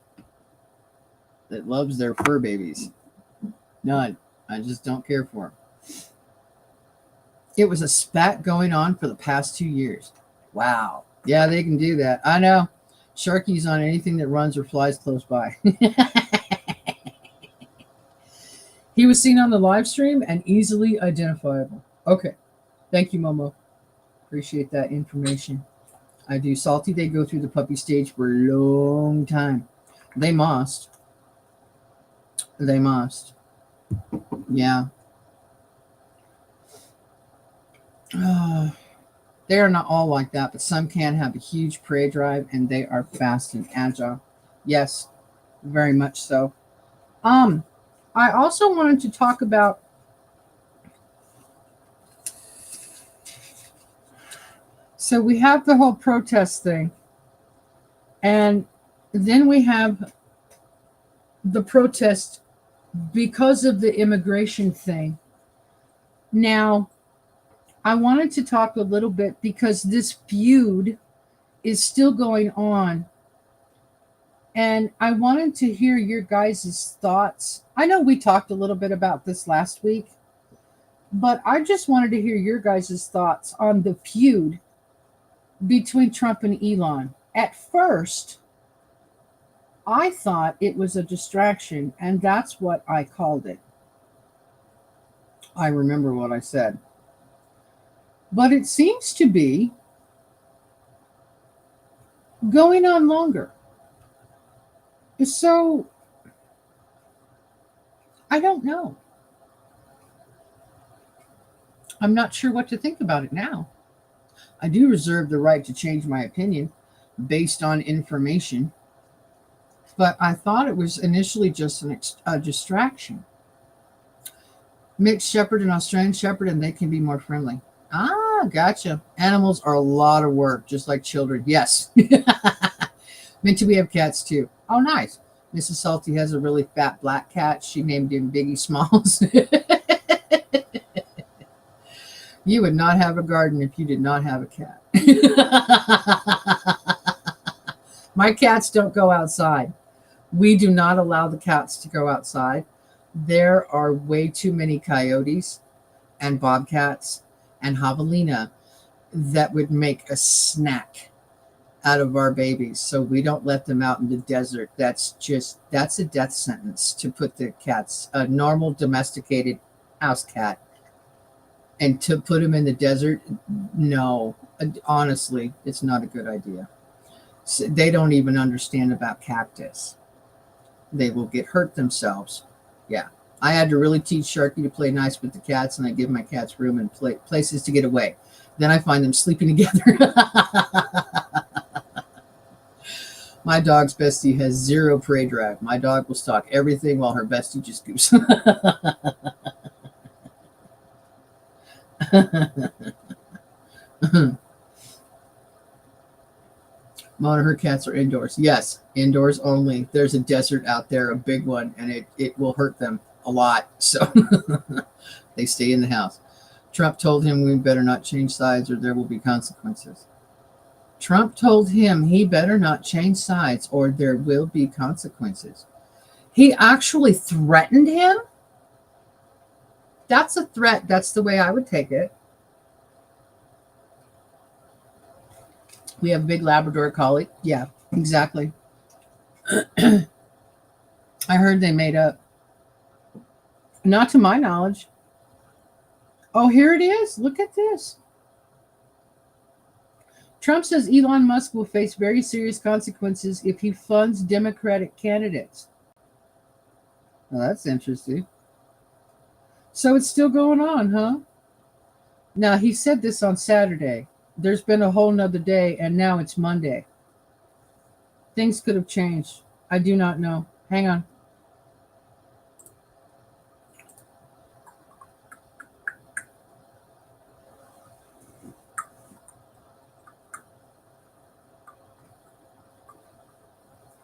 Speaker 1: that loves their fur babies. None. I just don't care for them. It was a spat going on for the past 2 years. Wow. Yeah, they can do that. I know. Sharky's on anything that runs or flies close by. He was seen on the live stream and easily identifiable. Okay. Thank you, Momo. Appreciate that information. I do. Salty, they go through the puppy stage for a long time. They must. They must. Yeah. They are not all like that, but some can have a huge prey drive and they are fast and agile. Yes, very much so. I also wanted to talk about so we have the whole protest thing, and then we have the protest because of the immigration thing. Now, I wanted to talk a little bit because this feud is still going on. And I wanted to hear your guys' thoughts. I know we talked a little bit about this last week, but I just wanted to hear your guys' thoughts on the feud between Trump and Elon. At first, I thought it was a distraction, and that's what I called it. I remember what I said. But it seems to be going on longer. So, I don't know. I'm not sure what to think about it now. I do reserve the right to change my opinion based on information, but I thought it was initially just a distraction. Mixed shepherd and Australian shepherd, and they can be more friendly. Ah, gotcha. Animals are a lot of work, just like children. Yes. Minty, we have cats too. Oh, nice. Mrs. Salty has a really fat black cat. She named him Biggie Smalls. You would not have a garden if you did not have a cat. My cats don't go outside. We do not allow the cats to go outside. There are way too many coyotes and bobcats and javelina that would make a snack out of our babies. So we don't let them out in the desert. That's a death sentence to put the cats, a normal domesticated house cat, and to put them in the desert. No, honestly, it's not a good idea. So they don't even understand about cactus. They will get hurt themselves. Yeah. I had to really teach Sharky to play nice with the cats, and I give my cats room and places to get away. Then I find them sleeping together. My dog's bestie has zero prey drive. My dog will stalk everything while her bestie just goose. Mona, her cats are indoors. Yes, indoors only. There's a desert out there, a big one, and it will hurt them a lot. So they stay in the house. Trump told him we better not change sides or there will be consequences. Trump told him he better not change sides or there will be consequences. He actually threatened him? That's a threat. That's the way I would take it. We have a big Labrador collie. Yeah, exactly. I heard they made up. Not to my knowledge. Oh, here it is. Look at this. Trump says Elon Musk will face very serious consequences if he funds Democratic candidates. Well, that's interesting. So it's still going on, huh? Now, he said this on Saturday. There's been a whole nother day, and now it's Monday. Things could have changed. I do not know. Hang on.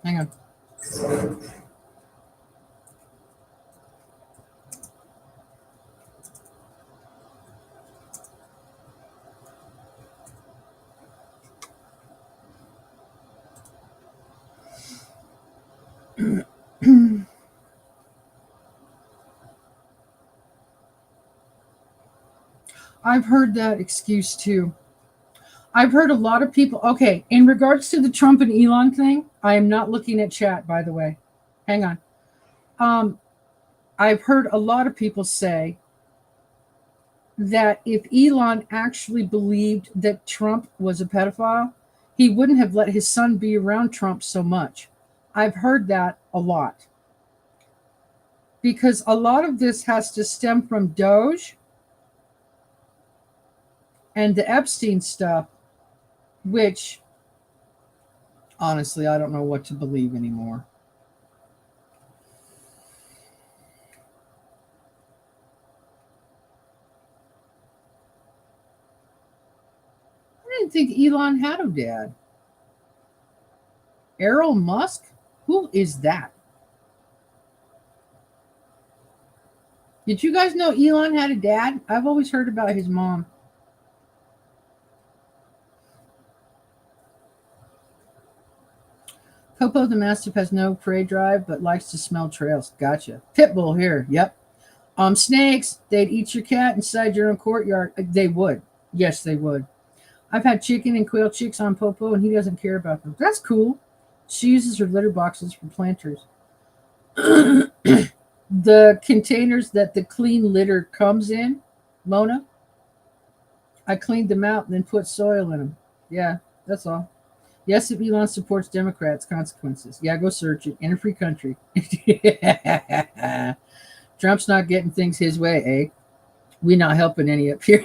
Speaker 1: Hang on. I've heard that excuse too. I've heard a lot of people. Okay, in regards to the Trump and Elon thing, I am not looking at chat, by the way. Hang on. Um, I've heard a lot of people say that if Elon actually believed that Trump was a pedophile, he wouldn't have let his son be around Trump so much. I've heard that a lot. Because a lot of this has to stem from Doge and the Epstein stuff, which honestly, I don't know what to believe anymore. I didn't think Elon had a dad. Errol Musk? Who is that? Did you guys know Elon had a dad? I've always heard about his mom. Popo the Mastiff has no prey drive but likes to smell trails. Gotcha. Pitbull here. Yep. Snakes, they'd eat your cat inside your own courtyard. They would. Yes, they would. I've had chicken and quail chicks on Popo, and he doesn't care about them. That's cool. She uses her litter boxes for planters. The containers that the clean litter comes in, Mona, I cleaned them out and then put soil in them. Yeah, that's all. Yes, if Elon supports Democrats, consequences. Yeah, go search it in a free country. Trump's not getting things his way, eh? We not helping any up here.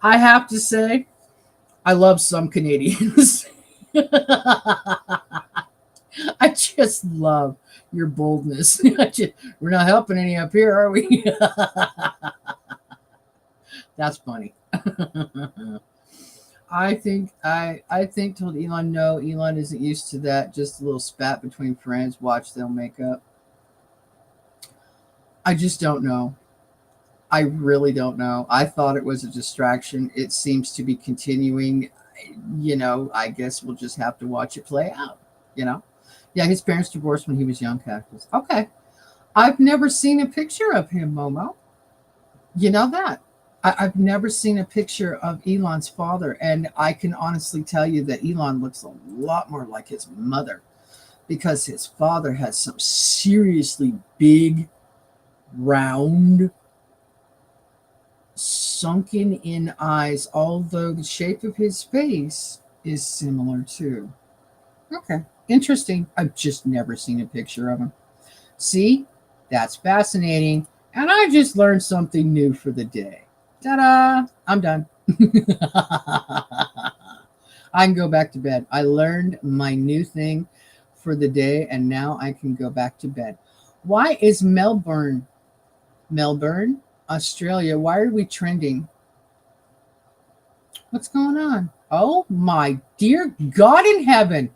Speaker 1: I have to say, I love some Canadians. I just love your boldness. We're not helping any up here, are we? That's funny. I think told Elon no, Elon isn't used to that. Just a little spat between friends. Watch, they'll make up. I just don't know. I really don't know. I thought it was a distraction. It seems to be continuing. I guess we'll just have to watch it play out. You know? Yeah, his parents divorced when he was young, Cactus. Okay. I've never seen a picture of him, Momo. You know that. I've never seen a picture of Elon's father, and I can honestly tell you that Elon looks a lot more like his mother because his father has some seriously big, round, sunken in eyes, although the shape of his face is similar too. Okay, interesting. I've just never seen a picture of him. See, that's fascinating. And I just learned something new for the day. Ta da! I'm done. I can go back to bed. I learned my new thing for the day, and now I can go back to bed. Why is Melbourne, Australia, why are we trending? What's going on? Oh my dear God in heaven.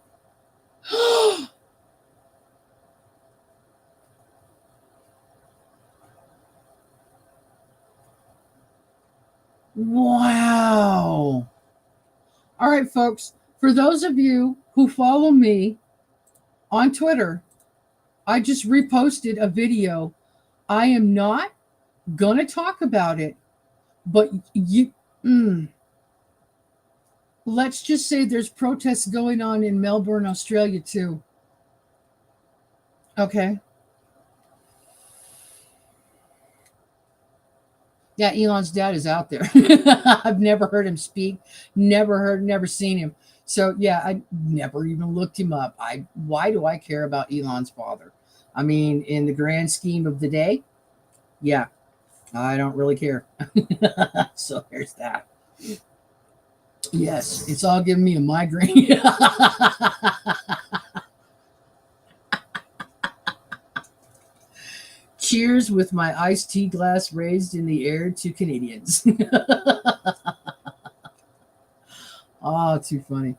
Speaker 1: Wow. All right, folks. For those of you who follow me on Twitter, I just reposted a video. I am not going to talk about it, but let's just say there's protests going on in Melbourne, Australia, too. Okay. Yeah, Elon's dad is out there. I've never heard him speak, never seen him. So yeah, I never even looked him up. Why do I care about Elon's father? I mean, in the grand scheme of the day, yeah, I don't really care. So there's that. Yes, it's all giving me a migraine. Cheers with my iced tea glass raised in the air to Canadians. Oh, too funny.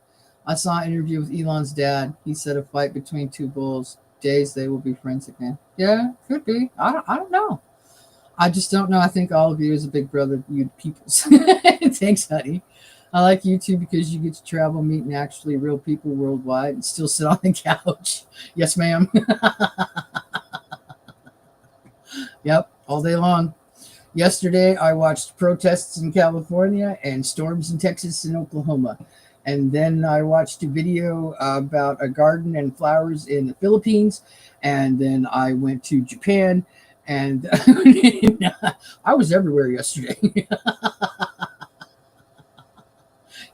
Speaker 1: I saw an interview with Elon's dad. He said a fight between two bulls. Days they will be friends again. Yeah, could be. I don't know. I just don't know. I think all of you is a big brother, you peoples. Thanks, honey. I like you too because you get to travel, meet and actually real people worldwide and still sit on the couch. Yes, ma'am. Yep, all day long. Yesterday, I watched protests in California and storms in Texas and Oklahoma. And then I watched a video about a garden and flowers in the Philippines. And then I went to Japan. And I was everywhere yesterday.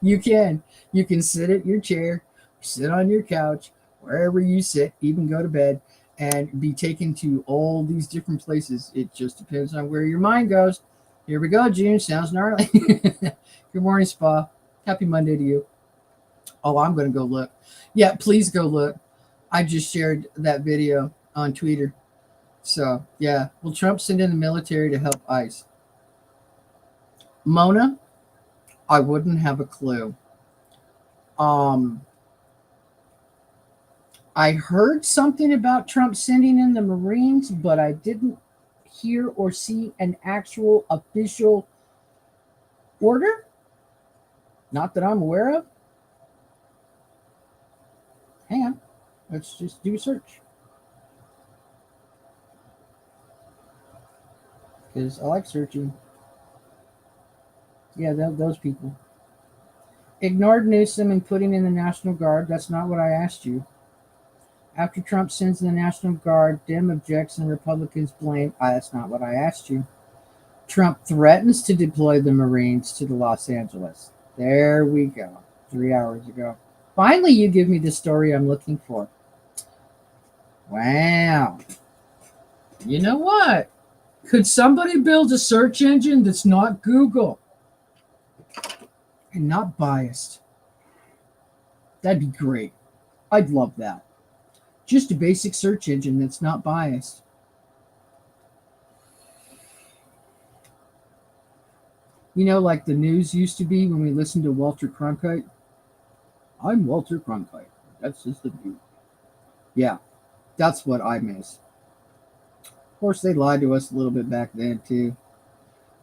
Speaker 1: You can. You can sit at your chair, sit on your couch, wherever you sit, even go to bed, and be taken to all these different places. It just depends on where your mind goes. Here we go, June. Sounds gnarly. Good morning, Spa. Happy Monday to you. Oh, I'm going to go look. Yeah, please go look. I just shared that video on Twitter. So, yeah. Will Trump send in the military to help ICE? Mona, I wouldn't have a clue. Um, I heard something about Trump sending in the Marines, but I didn't hear or see an actual official order. Not that I'm aware of. Hang on. Let's just do a search. Because I like searching. Yeah, those people. Ignored Newsom and putting in the National Guard. That's not what I asked you. After Trump sends in the National Guard, Dem objects and Republicans blame. That's not what I asked you. Trump threatens to deploy the Marines to the Los Angeles. There we go. 3 hours ago. Finally, you give me the story I'm looking for. Wow. You know what? Could somebody build a search engine that's not Google and not biased? That'd be great. I'd love that. Just a basic search engine that's not biased. You know, like the news used to be when we listened to Walter Cronkite. I'm Walter Cronkite. That's just the view. Yeah, that's what I miss. Of course, they lied to us a little bit back then, too.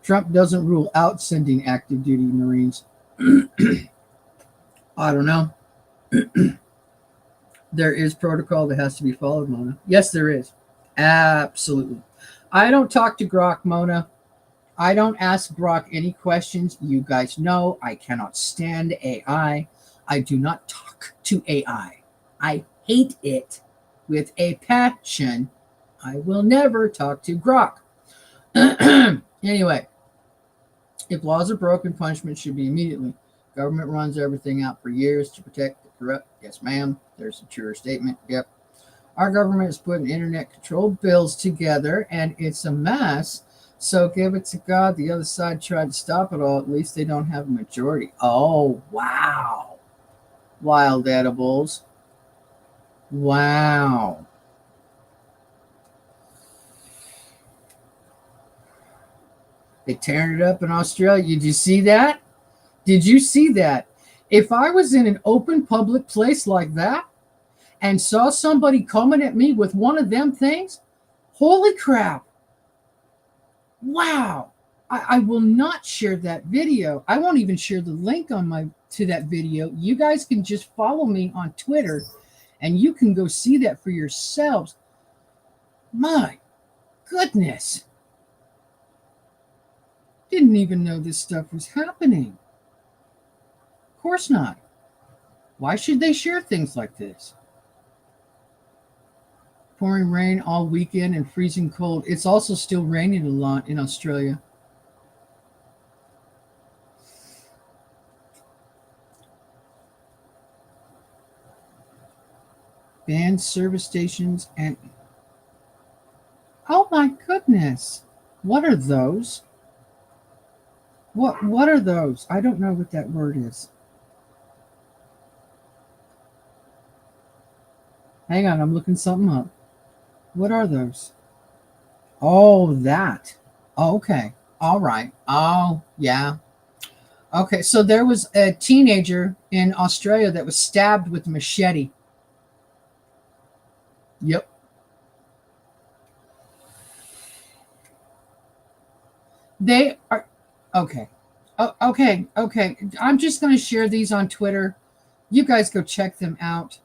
Speaker 1: Trump doesn't rule out sending active duty Marines. I don't know. There is protocol that has to be followed, Mona. Yes, there is. Absolutely. I don't talk to Grok, Mona. I don't ask Grok any questions. You guys know I cannot stand AI. I do not talk to AI. I hate it with a passion. I will never talk to Grok. Anyway, if laws are broken, punishment should be immediately. Government runs everything out for years to protect the corrupt. Yes, ma'am. There's a truer statement. Yep. Our government is putting internet control bills together, and it's a mess. So give it to God. The other side tried to stop it all. At least they don't have a majority. Oh, wow. Wild edibles. Wow. They tearing it up in Australia. Did you see that? Did you see that? If I was in an open public place like that and saw somebody coming at me with one of them things, holy crap. Wow. I will not share that video. I won't even share the link to that video. You guys can just follow me on Twitter and you can go see that for yourselves. My goodness. Didn't even know this stuff was happening. Of course not. Why should they share things like this? Pouring rain all weekend and freezing cold. It's also still raining a lot in Australia. Banned service stations and oh my goodness. What are those? What are those? I don't know what that word is. Hang on, I'm looking something up. What are those? Oh, that. Okay. All right. Oh, yeah. Okay. So there was a teenager in Australia that was stabbed with a machete. Yep. They are okay. Oh, okay. Okay. I'm just going to share these on Twitter. You guys go check them out.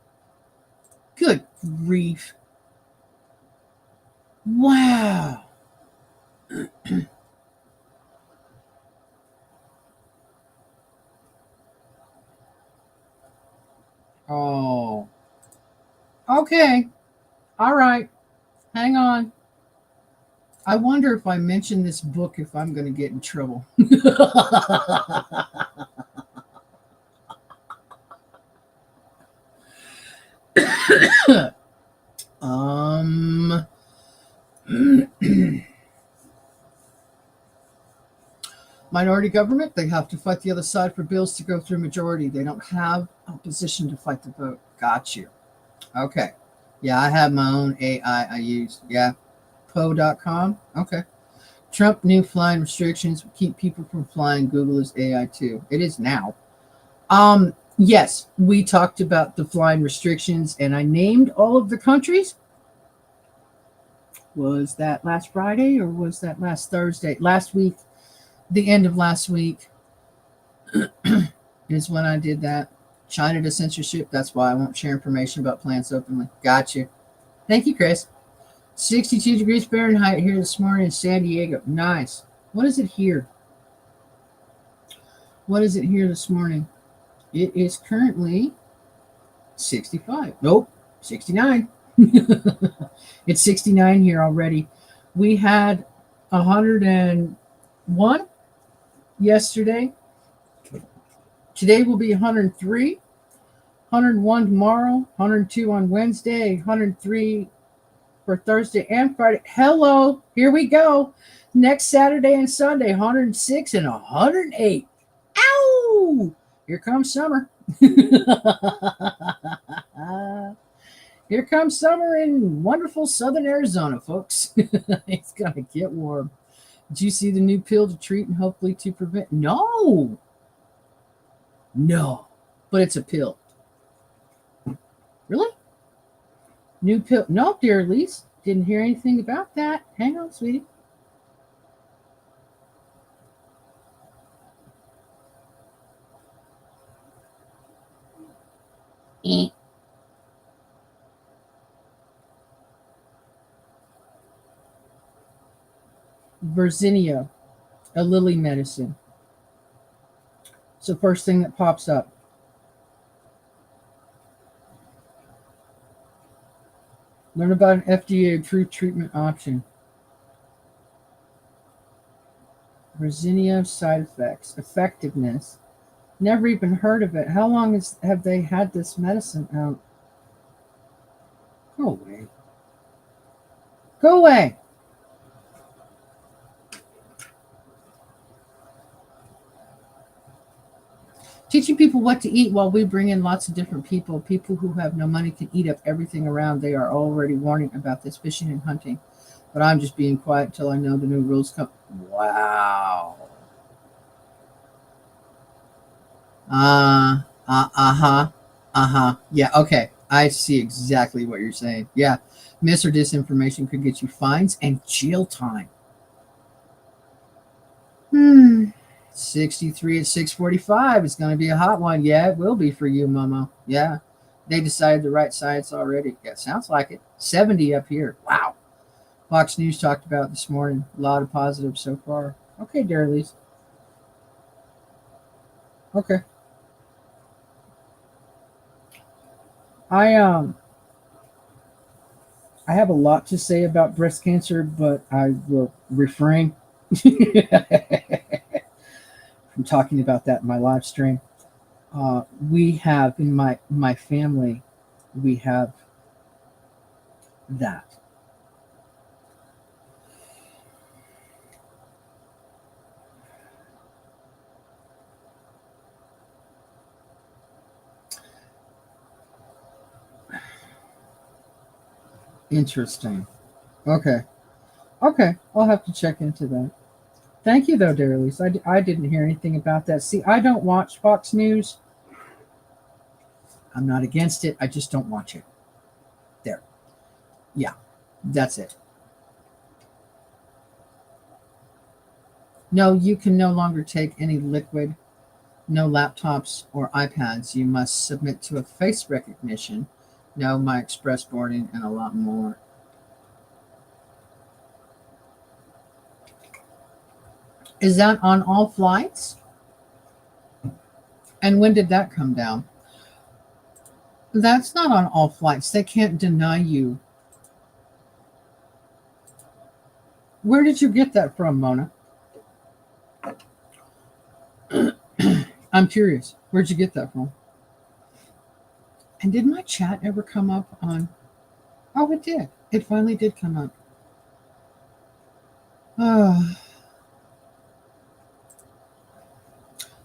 Speaker 1: Good grief. Wow. Oh. Okay. All right. Hang on. I wonder if I mention this book if I'm going to get in trouble. um Minority government, they have to fight the other side for bills to go through majority. They don't have opposition to fight the vote. Got you. Okay. Yeah, I have my own AI I use. Yeah. Poe.com. Okay. Trump new flying restrictions keep people from flying. Google is AI too. It is now. Yes, we talked about the flying restrictions and I named all of the countries. Was that last Friday or was that last Thursday? Last week, the end of last week is when I did that. China to censorship. That's why I won't share information about plants openly. Got you. Thank you, Chris. 62 degrees Fahrenheit here this morning in San Diego. Nice. What is it here? What is it here this morning? It is currently 65. Nope, 69. It's 69 here already. We had 101 yesterday. Today will be 103. 101 tomorrow. 102 on Wednesday. 103 for Thursday and Friday. Hello, here we go. Next Saturday and Sunday, 106 and 108. Ow! Here comes summer. Here comes summer in wonderful southern Arizona, folks. It's going to get warm. Did you see the new pill to treat and hopefully to prevent? No. No. But it's a pill. Really? New pill? No, dear Elise. Didn't hear anything about that. Hang on, sweetie. Verzenio, a lily medicine. It's the first thing that pops up. Learn about an FDA approved treatment option. Verzenio side effects, effectiveness. Never even heard of it. How long have they had this medicine out? Go away. Go away. Teaching people what to eat while we bring in lots of different people. People who have no money can eat up everything around. They are already warning about this fishing and hunting. But I'm just being quiet until I know the new rules come. Wow. Uh-huh. Uh-huh. Yeah, okay. I see exactly what you're saying. Yeah. Mis or disinformation could get you fines and jail time. 63 at 6:45 is going to be a hot one. Yeah, it will be for you, Momo. Yeah. They decided the right science already. Yeah, sounds like it. 70 up here. Wow. Fox News talked about this morning. A lot of positives so far. Okay, Darlise. Okay. I I have a lot to say about breast cancer, but I will refrain from talking about that in my live stream. We have in my family, we have that. Interesting. Okay. Okay. I'll have to check into that. Thank you, though, Darylise. I didn't hear anything about that. See, I don't watch Fox News. I'm not against it. I just don't watch it. There. Yeah, that's it. No, you can no longer take any liquid, no laptops or iPads. You must submit to a face recognition, no my express boarding, and a lot more. Is that on all flights? And when did that come down? That's not on all flights. They can't deny you. Where did you get that from, Mona? I'm curious. Where'd you get that from? And did my chat ever come up on? Oh, it did. It finally did come up. Oh,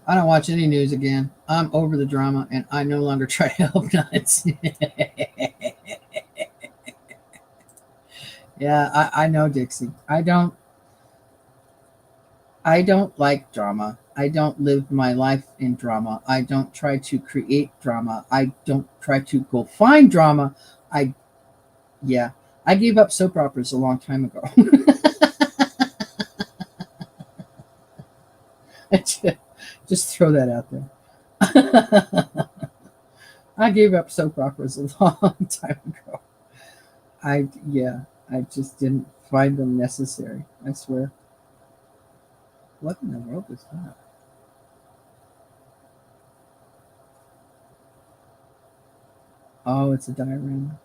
Speaker 1: I don't watch any news again. I'm over the drama, and I no longer try to help nuts. Yeah, I know, Dixie. I don't like drama. I don't live my life in drama. I don't try to create drama. I don't try to go find drama. I yeah. I gave up soap operas a long time ago. Just throw that out there. I gave up soap operas a long time ago. I just didn't find them necessary. I swear. What in the world is that? Oh, it's a diorama.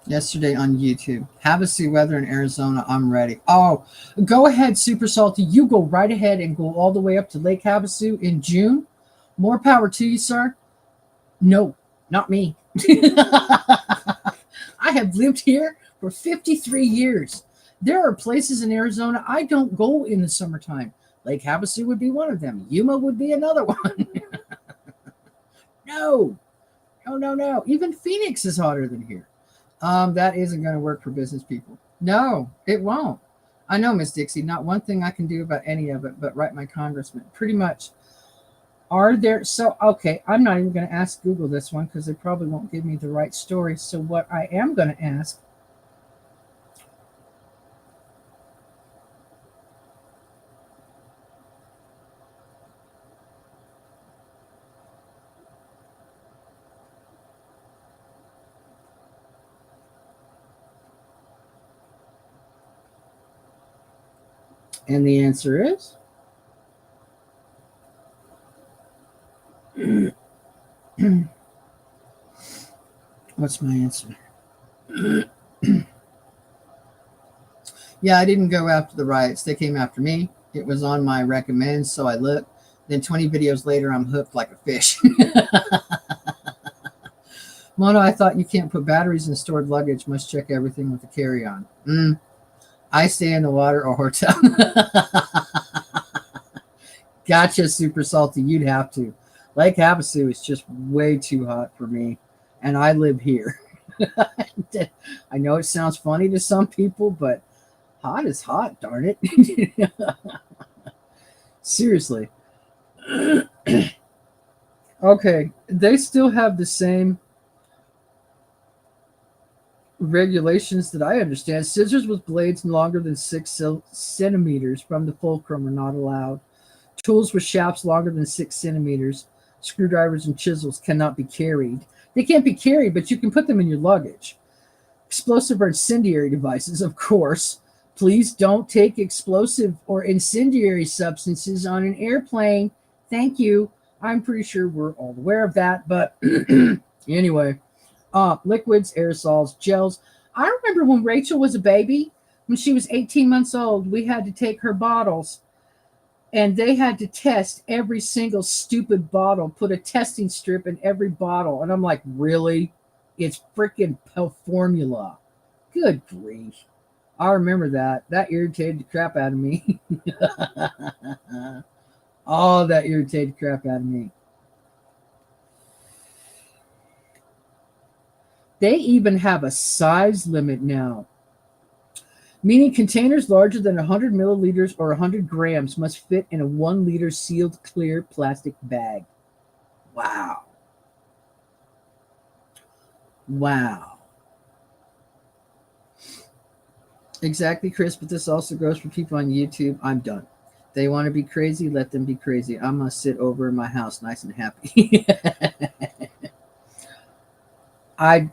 Speaker 1: Yesterday on YouTube. Havasu weather in Arizona. I'm ready. Oh, go ahead, Super Salty. You go right ahead and go all the way up to Lake Havasu in June. More power to you, sir. No, not me. I have lived here for 53 years. There are places in Arizona I don't go in the summertime. Lake Havasu would be one of them. Yuma would be another one. No, no, no, no. Even Phoenix is hotter than here. That isn't going to work for business people. No, it won't. I know, Miss Dixie. Not one thing I can do about any of it, but write my congressman. Pretty much. Are there so okay? I'm not even going to ask Google this one because they probably won't give me the right story. So what I am going to ask, and the answer is what's my answer? Yeah, I didn't go after the riots. They came after me. It was on my recommends, so I looked. Then 20 videos later, I'm hooked like a fish. Mono, I thought you can't put batteries in stored luggage. Must check everything with the carry-on. I stay in the water or hotel. Gotcha, Super Salty. You'd have to. Lake Havasu is just way too hot for me, and I live here. I know it sounds funny to some people, but hot is hot, darn it. Seriously. Okay, they still have the same regulations that I understand. Scissors with blades longer than 6 centimeters from the fulcrum are not allowed. Tools with shafts longer than 6 centimeters, screwdrivers and chisels cannot be carried. They can't be carried, but you can put them in your luggage. Explosive or incendiary devices, of course. Please don't take explosive or incendiary substances on an airplane. Thank you. I'm pretty sure we're all aware of that, but anyway. Liquids, aerosols, gels. I remember when Rachel was a baby, when she was 18 months old, we had to take her bottles And they had to test every single stupid bottle, put a testing strip in every bottle. And I'm like, really? It's freaking formula. Good grief. I remember that. That irritated the crap out of me. Oh, that irritated the crap out of me. They even have a size limit now, meaning containers larger than 100 milliliters or 100 grams must fit in a 1 liter sealed clear plastic bag. Wow. Wow. Exactly, Chris, but this also goes for people on YouTube. I'm done. They want to be crazy, let them be crazy. I'm going to sit over in my house nice and happy. I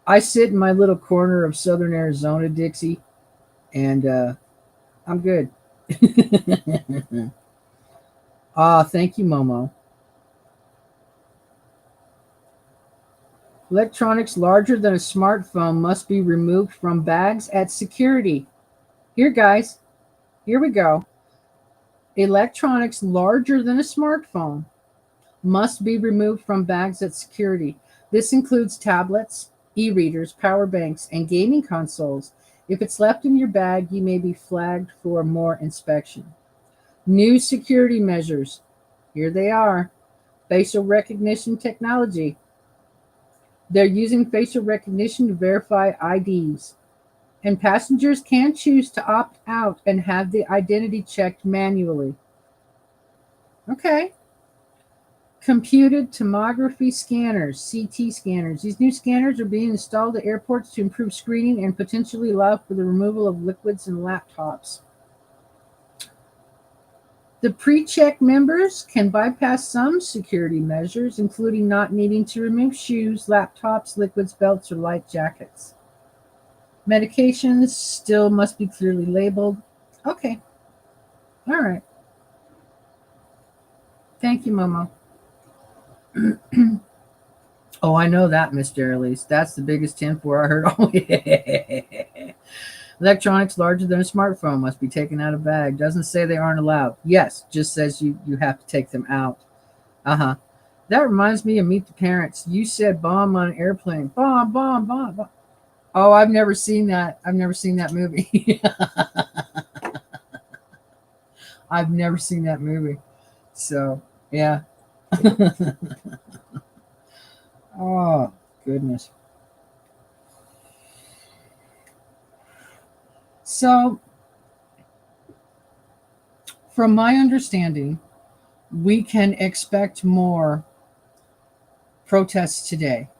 Speaker 1: I sit in my little corner of southern Arizona, Dixie, and I'm good. Ah, thank you, Momo. Electronics larger than a smartphone must be removed from bags at security. Here, guys, here we go. Electronics larger than a smartphone must be removed from bags at security. This includes tablets, e readers, power banks, and gaming consoles. If it's left in your bag, you may be flagged for more inspection. New security measures. Here they are. Facial recognition technology. They're using facial recognition to verify IDs. And passengers can choose to opt out and have the identity checked manually. Okay. Computed tomography scanners, CT scanners. These new scanners are being installed at airports to improve screening and potentially allow for the removal of liquids in laptops. The pre-check members can bypass some security measures, including not needing to remove shoes, laptops, liquids, belts, or light jackets. Medications still must be clearly labeled. Okay. All right. Thank you, Momo. Oh, I know that, Miss Elise. That's the biggest 10-4 I heard. Oh, yeah. Electronics larger than a smartphone must be taken out of bag. Doesn't say they aren't allowed. Yes, just says you have to take them out. Uh-huh. That reminds me of Meet the Parents. You said bomb on an airplane. Bomb, bomb, bomb, bomb. Oh, I've never seen that. I've never seen that movie. I've never seen that movie. So, yeah. Oh, goodness. So, from my understanding, we can expect more protests today.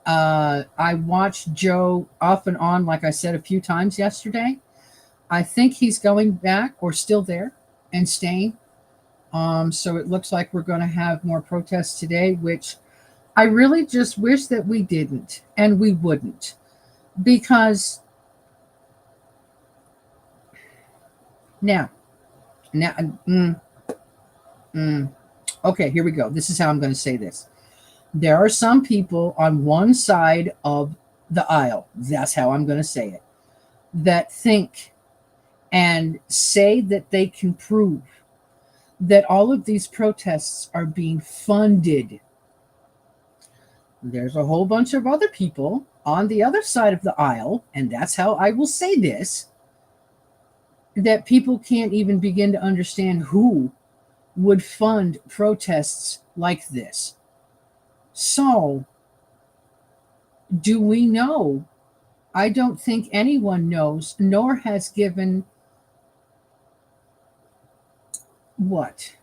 Speaker 1: I watched Joe off and on, like I said a few times yesterday. I think he's going back or still there and staying. So it looks like we're going to have more protests today, which I really just wish that we didn't and we wouldn't. Because now, now, mm, mm, okay, here we go. This is how I'm going to say this. There are some people on one side of the aisle, that's how I'm going to say it, that think and say that they can prove that all of these protests are being funded. There's a whole bunch of other people on the other side of the aisle, and that's how I will say this, that people can't even begin to understand who would fund protests like this. So, do we know? I don't think anyone knows, nor has given what?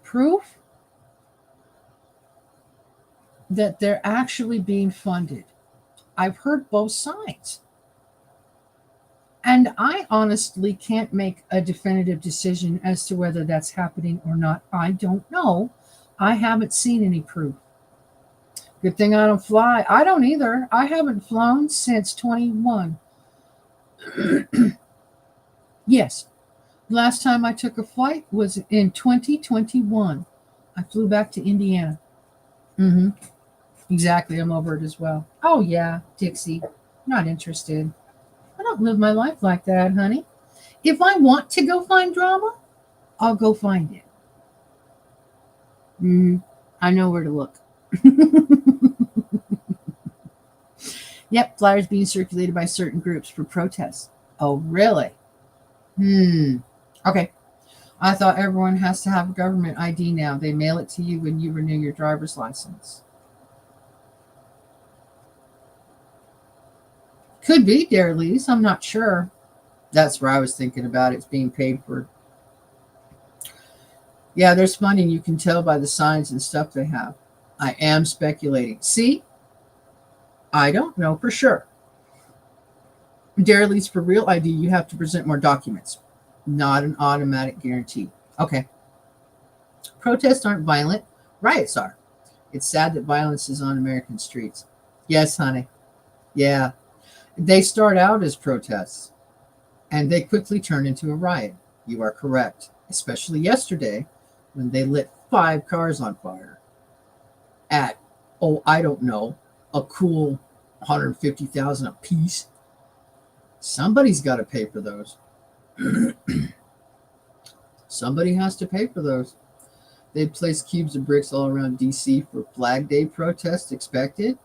Speaker 1: Proof that they're actually being funded. I've heard both sides. And I honestly can't make a definitive decision as to whether that's happening or not. I don't know. I haven't seen any proof. Good thing I don't fly. I don't either. I haven't flown since 21. Yes. Last time I took a flight was in 2021. I flew back to Indiana. Mm-hmm. Exactly. I'm over it as well. Oh, yeah, Dixie. Not interested. I don't live my life like that, honey. If I want to go find drama, I'll go find it. I know where to look. Yep, flyers being circulated by certain groups for protests. Oh, really? Okay. I thought everyone has to have a government ID now. They mail it to you when you renew your driver's license. Could be, Dare Lease. I'm not sure. That's where I was thinking about it. It's being paid for. Yeah, there's funding. You can tell by the signs and stuff they have. I am speculating. See, I don't know for sure. Dare Lease, for real ID, you have to present more documents. Not an automatic guarantee. Okay. Protests aren't violent. Riots are. It's sad that violence is on American streets. Yes, honey. Yeah. They start out as protests and they quickly turn into a riot. You are correct. Especially yesterday when they lit 5 cars on fire at, I don't know, a cool 150,000 a piece. Somebody's got to pay for those. Somebody has to pay for those. They placed cubes of bricks all around DC for Flag Day protests expected.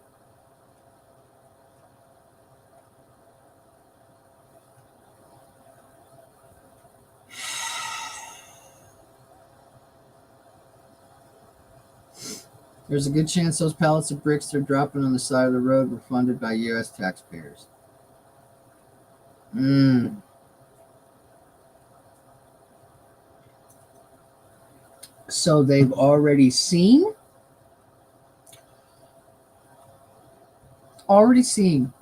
Speaker 1: There's a good chance those pallets of bricks they're dropping on the side of the road were funded by U.S. taxpayers. So they've already seen? Already seen.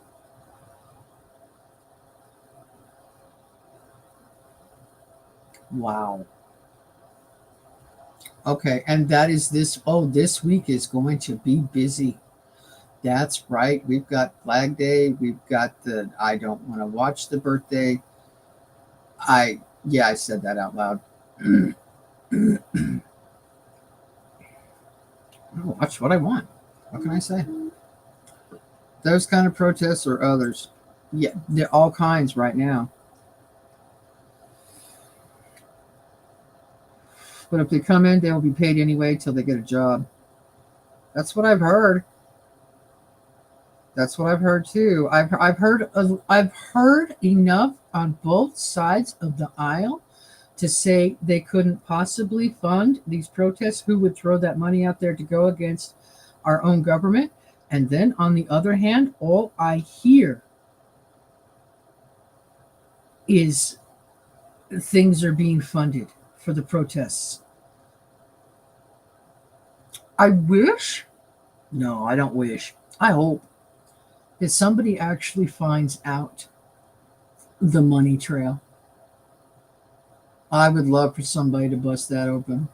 Speaker 1: Wow. Okay, and that is this. Oh, this week is going to be busy. That's right. We've got Flag Day. We've got the I don't want to watch the birthday. I said that out loud. I'll watch what I want. What can I say? Those kind of protests or others. Yeah, they're all kinds right now. But if they come in, they will be paid anyway till they get a job. That's what I've heard. That's what I've heard too. I've heard enough on both sides of the aisle to say they couldn't possibly fund these protests. Who would throw that money out there to go against our own government? And then on the other hand, all I hear is things are being funded for the protests. I wish. No, I don't wish. I hope that somebody actually finds out the money trail. I would love for somebody to bust that open.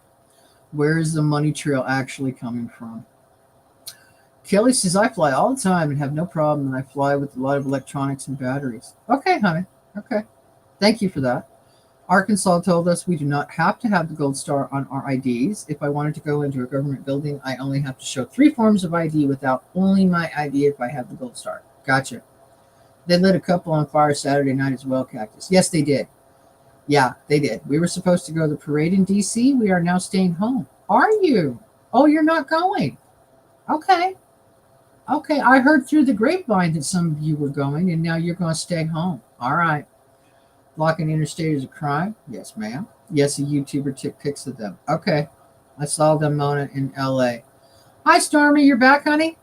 Speaker 1: Where is the money trail actually coming from? Kelly says, I fly all the time and have no problem, and I fly with a lot of electronics and batteries. Okay, honey. Okay. Thank you for that. Arkansas told us we do not have to have the gold star on our IDs. If I wanted to go into a government building, I only have to show 3 forms of ID without only my ID if I have the gold star. Gotcha. They lit a couple on fire Saturday night as well, Cactus. Yes, they did. Yeah, they did. We were supposed to go to the parade in D.C. We are now staying home. Are you? Oh, you're not going. Okay. Okay, I heard through the grapevine that some of you were going, and now you're going to stay home. All right. Blocking interstate is a crime? Yes, ma'am. Yes, a YouTuber took pics of them. Okay. I saw them on it in L.A. Hi, Stormy. You're back, honey?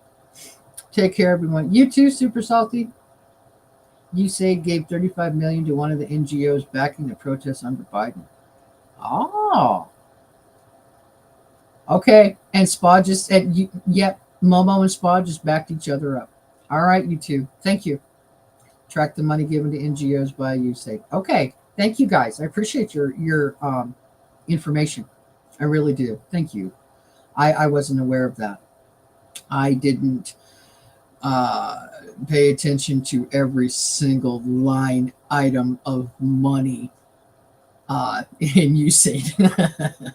Speaker 1: Take care, everyone. You too, Super Salty. USAID gave $35 million to one of the NGOs backing the protests under Biden. Oh. Okay. And Spa just, yep, Momo and Spa just backed each other up. All right, you two. Thank you. Track the money given to NGOs by USAID. Okay. Thank you, guys. I appreciate your information. I really do. Thank you. I wasn't aware of that. I didn't pay attention to every single line item of money in USAID.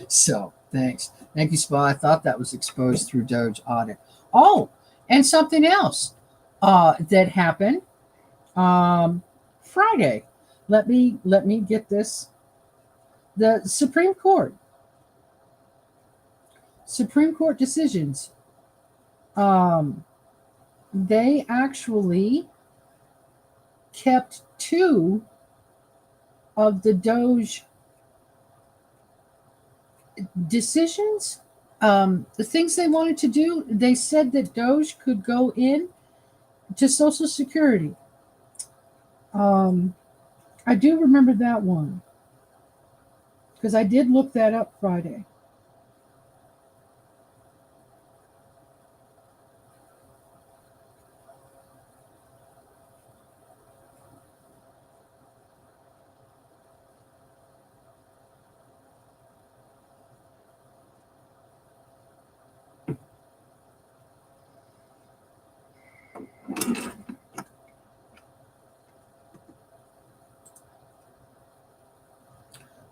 Speaker 1: So thanks. Thank you, Spa. I thought that was exposed through Doge audit. Oh, and something else that happened Friday. Let me get this. The Supreme Court decisions. Um, they actually kept two of the Doge decisions. The things they wanted to do, they said that Doge could go in to Social Security. Um, I do remember that one because I did look that up Friday.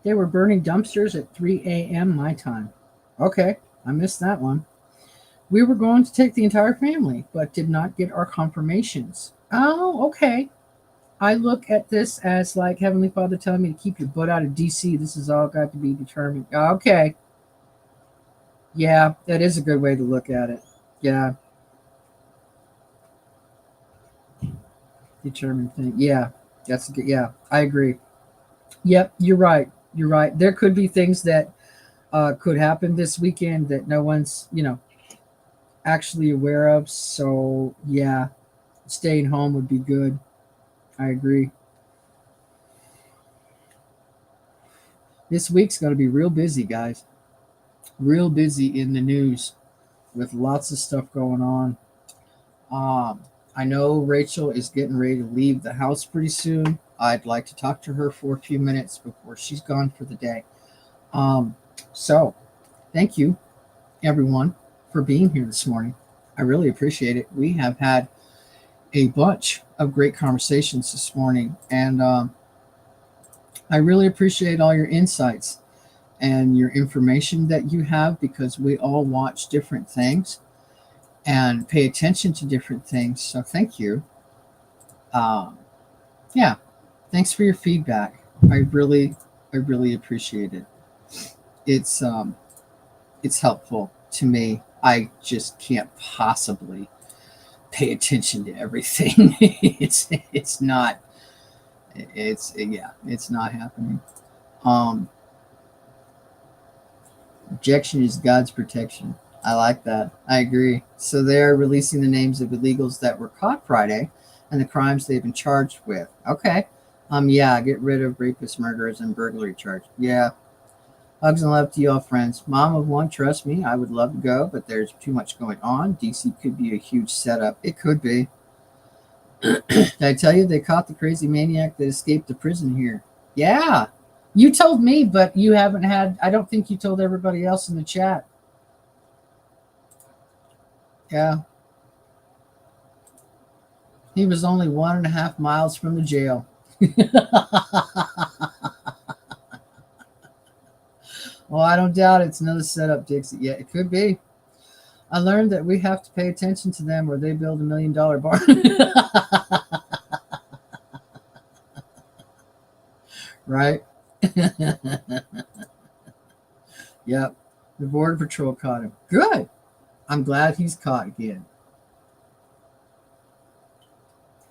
Speaker 1: They were burning dumpsters at 3 a.m. my time. Okay, I missed that one. We were going to take the entire family, but did not get our confirmations. Oh, okay. I look at this as like Heavenly Father telling me to keep your butt out of DC. This has all got to be determined. Okay. Yeah, that is a good way to look at it. Yeah, determined thing. Yeah, that's a good. Yeah, I agree. Yep, you're right. You're right. There could be things that could happen this weekend that no one's, actually aware of. So, yeah, staying home would be good. I agree. This week's going to be real busy, guys. Real busy in the news with lots of stuff going on. Um, I know Rachel is getting ready to leave the house pretty soon. I'd like to talk to her for a few minutes before she's gone for the day. Um, so, thank you, everyone, for being here this morning. I really appreciate it. We have had a bunch of great conversations this morning, and I really appreciate all your insights and your information that you have because we all watch different things and pay attention to different things. So thank you. Um, yeah, thanks for your feedback. I really appreciate it. It's um, it's helpful to me. I just can't possibly pay attention to everything. It's not. It's yeah. It's not happening. Um, Objection is God's protection. I like that. I agree. So they're releasing the names of illegals that were caught Friday and the crimes they've been charged with. Okay. Yeah, get rid of rapists, murderers, and burglary charge. Yeah. Hugs and love to y'all, friends. Mom of one, trust me, I would love to go, but there's too much going on. DC could be a huge setup. It could be. Did I tell you they caught the crazy maniac that escaped the prison here? Yeah. You told me, but you haven't had, I don't think you told everybody else in the chat. Yeah. He was only 1.5 miles from the jail. Well, I don't doubt it's another setup, Dixie. Yeah, it could be. I learned that we have to pay attention to them or they build $1 million barn. Right? Yep. The Border Patrol caught him. Good. I'm glad he's caught again.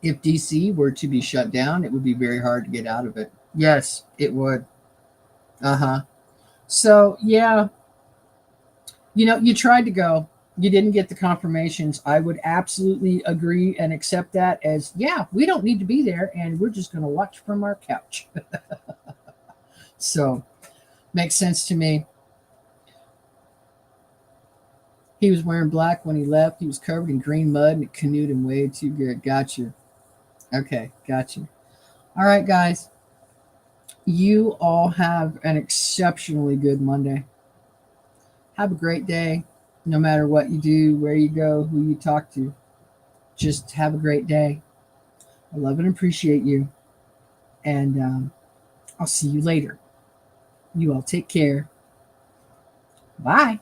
Speaker 1: If DC were to be shut down, it would be very hard to get out of it. Yes, it would. Uh huh. So, yeah, you tried to go. You didn't get the confirmations. I would absolutely agree and accept that as, yeah, we don't need to be there and we're just going to watch from our couch. So, makes sense to me. He was wearing black when he left. He was covered in green mud and it canoed him way too good. Gotcha. Okay, gotcha. All right, guys. You all have an exceptionally good Monday. Have a great day, no matter what you do, where you go, who you talk to. Just have a great day. I love and appreciate you. And I'll see you later. You all take care. Bye.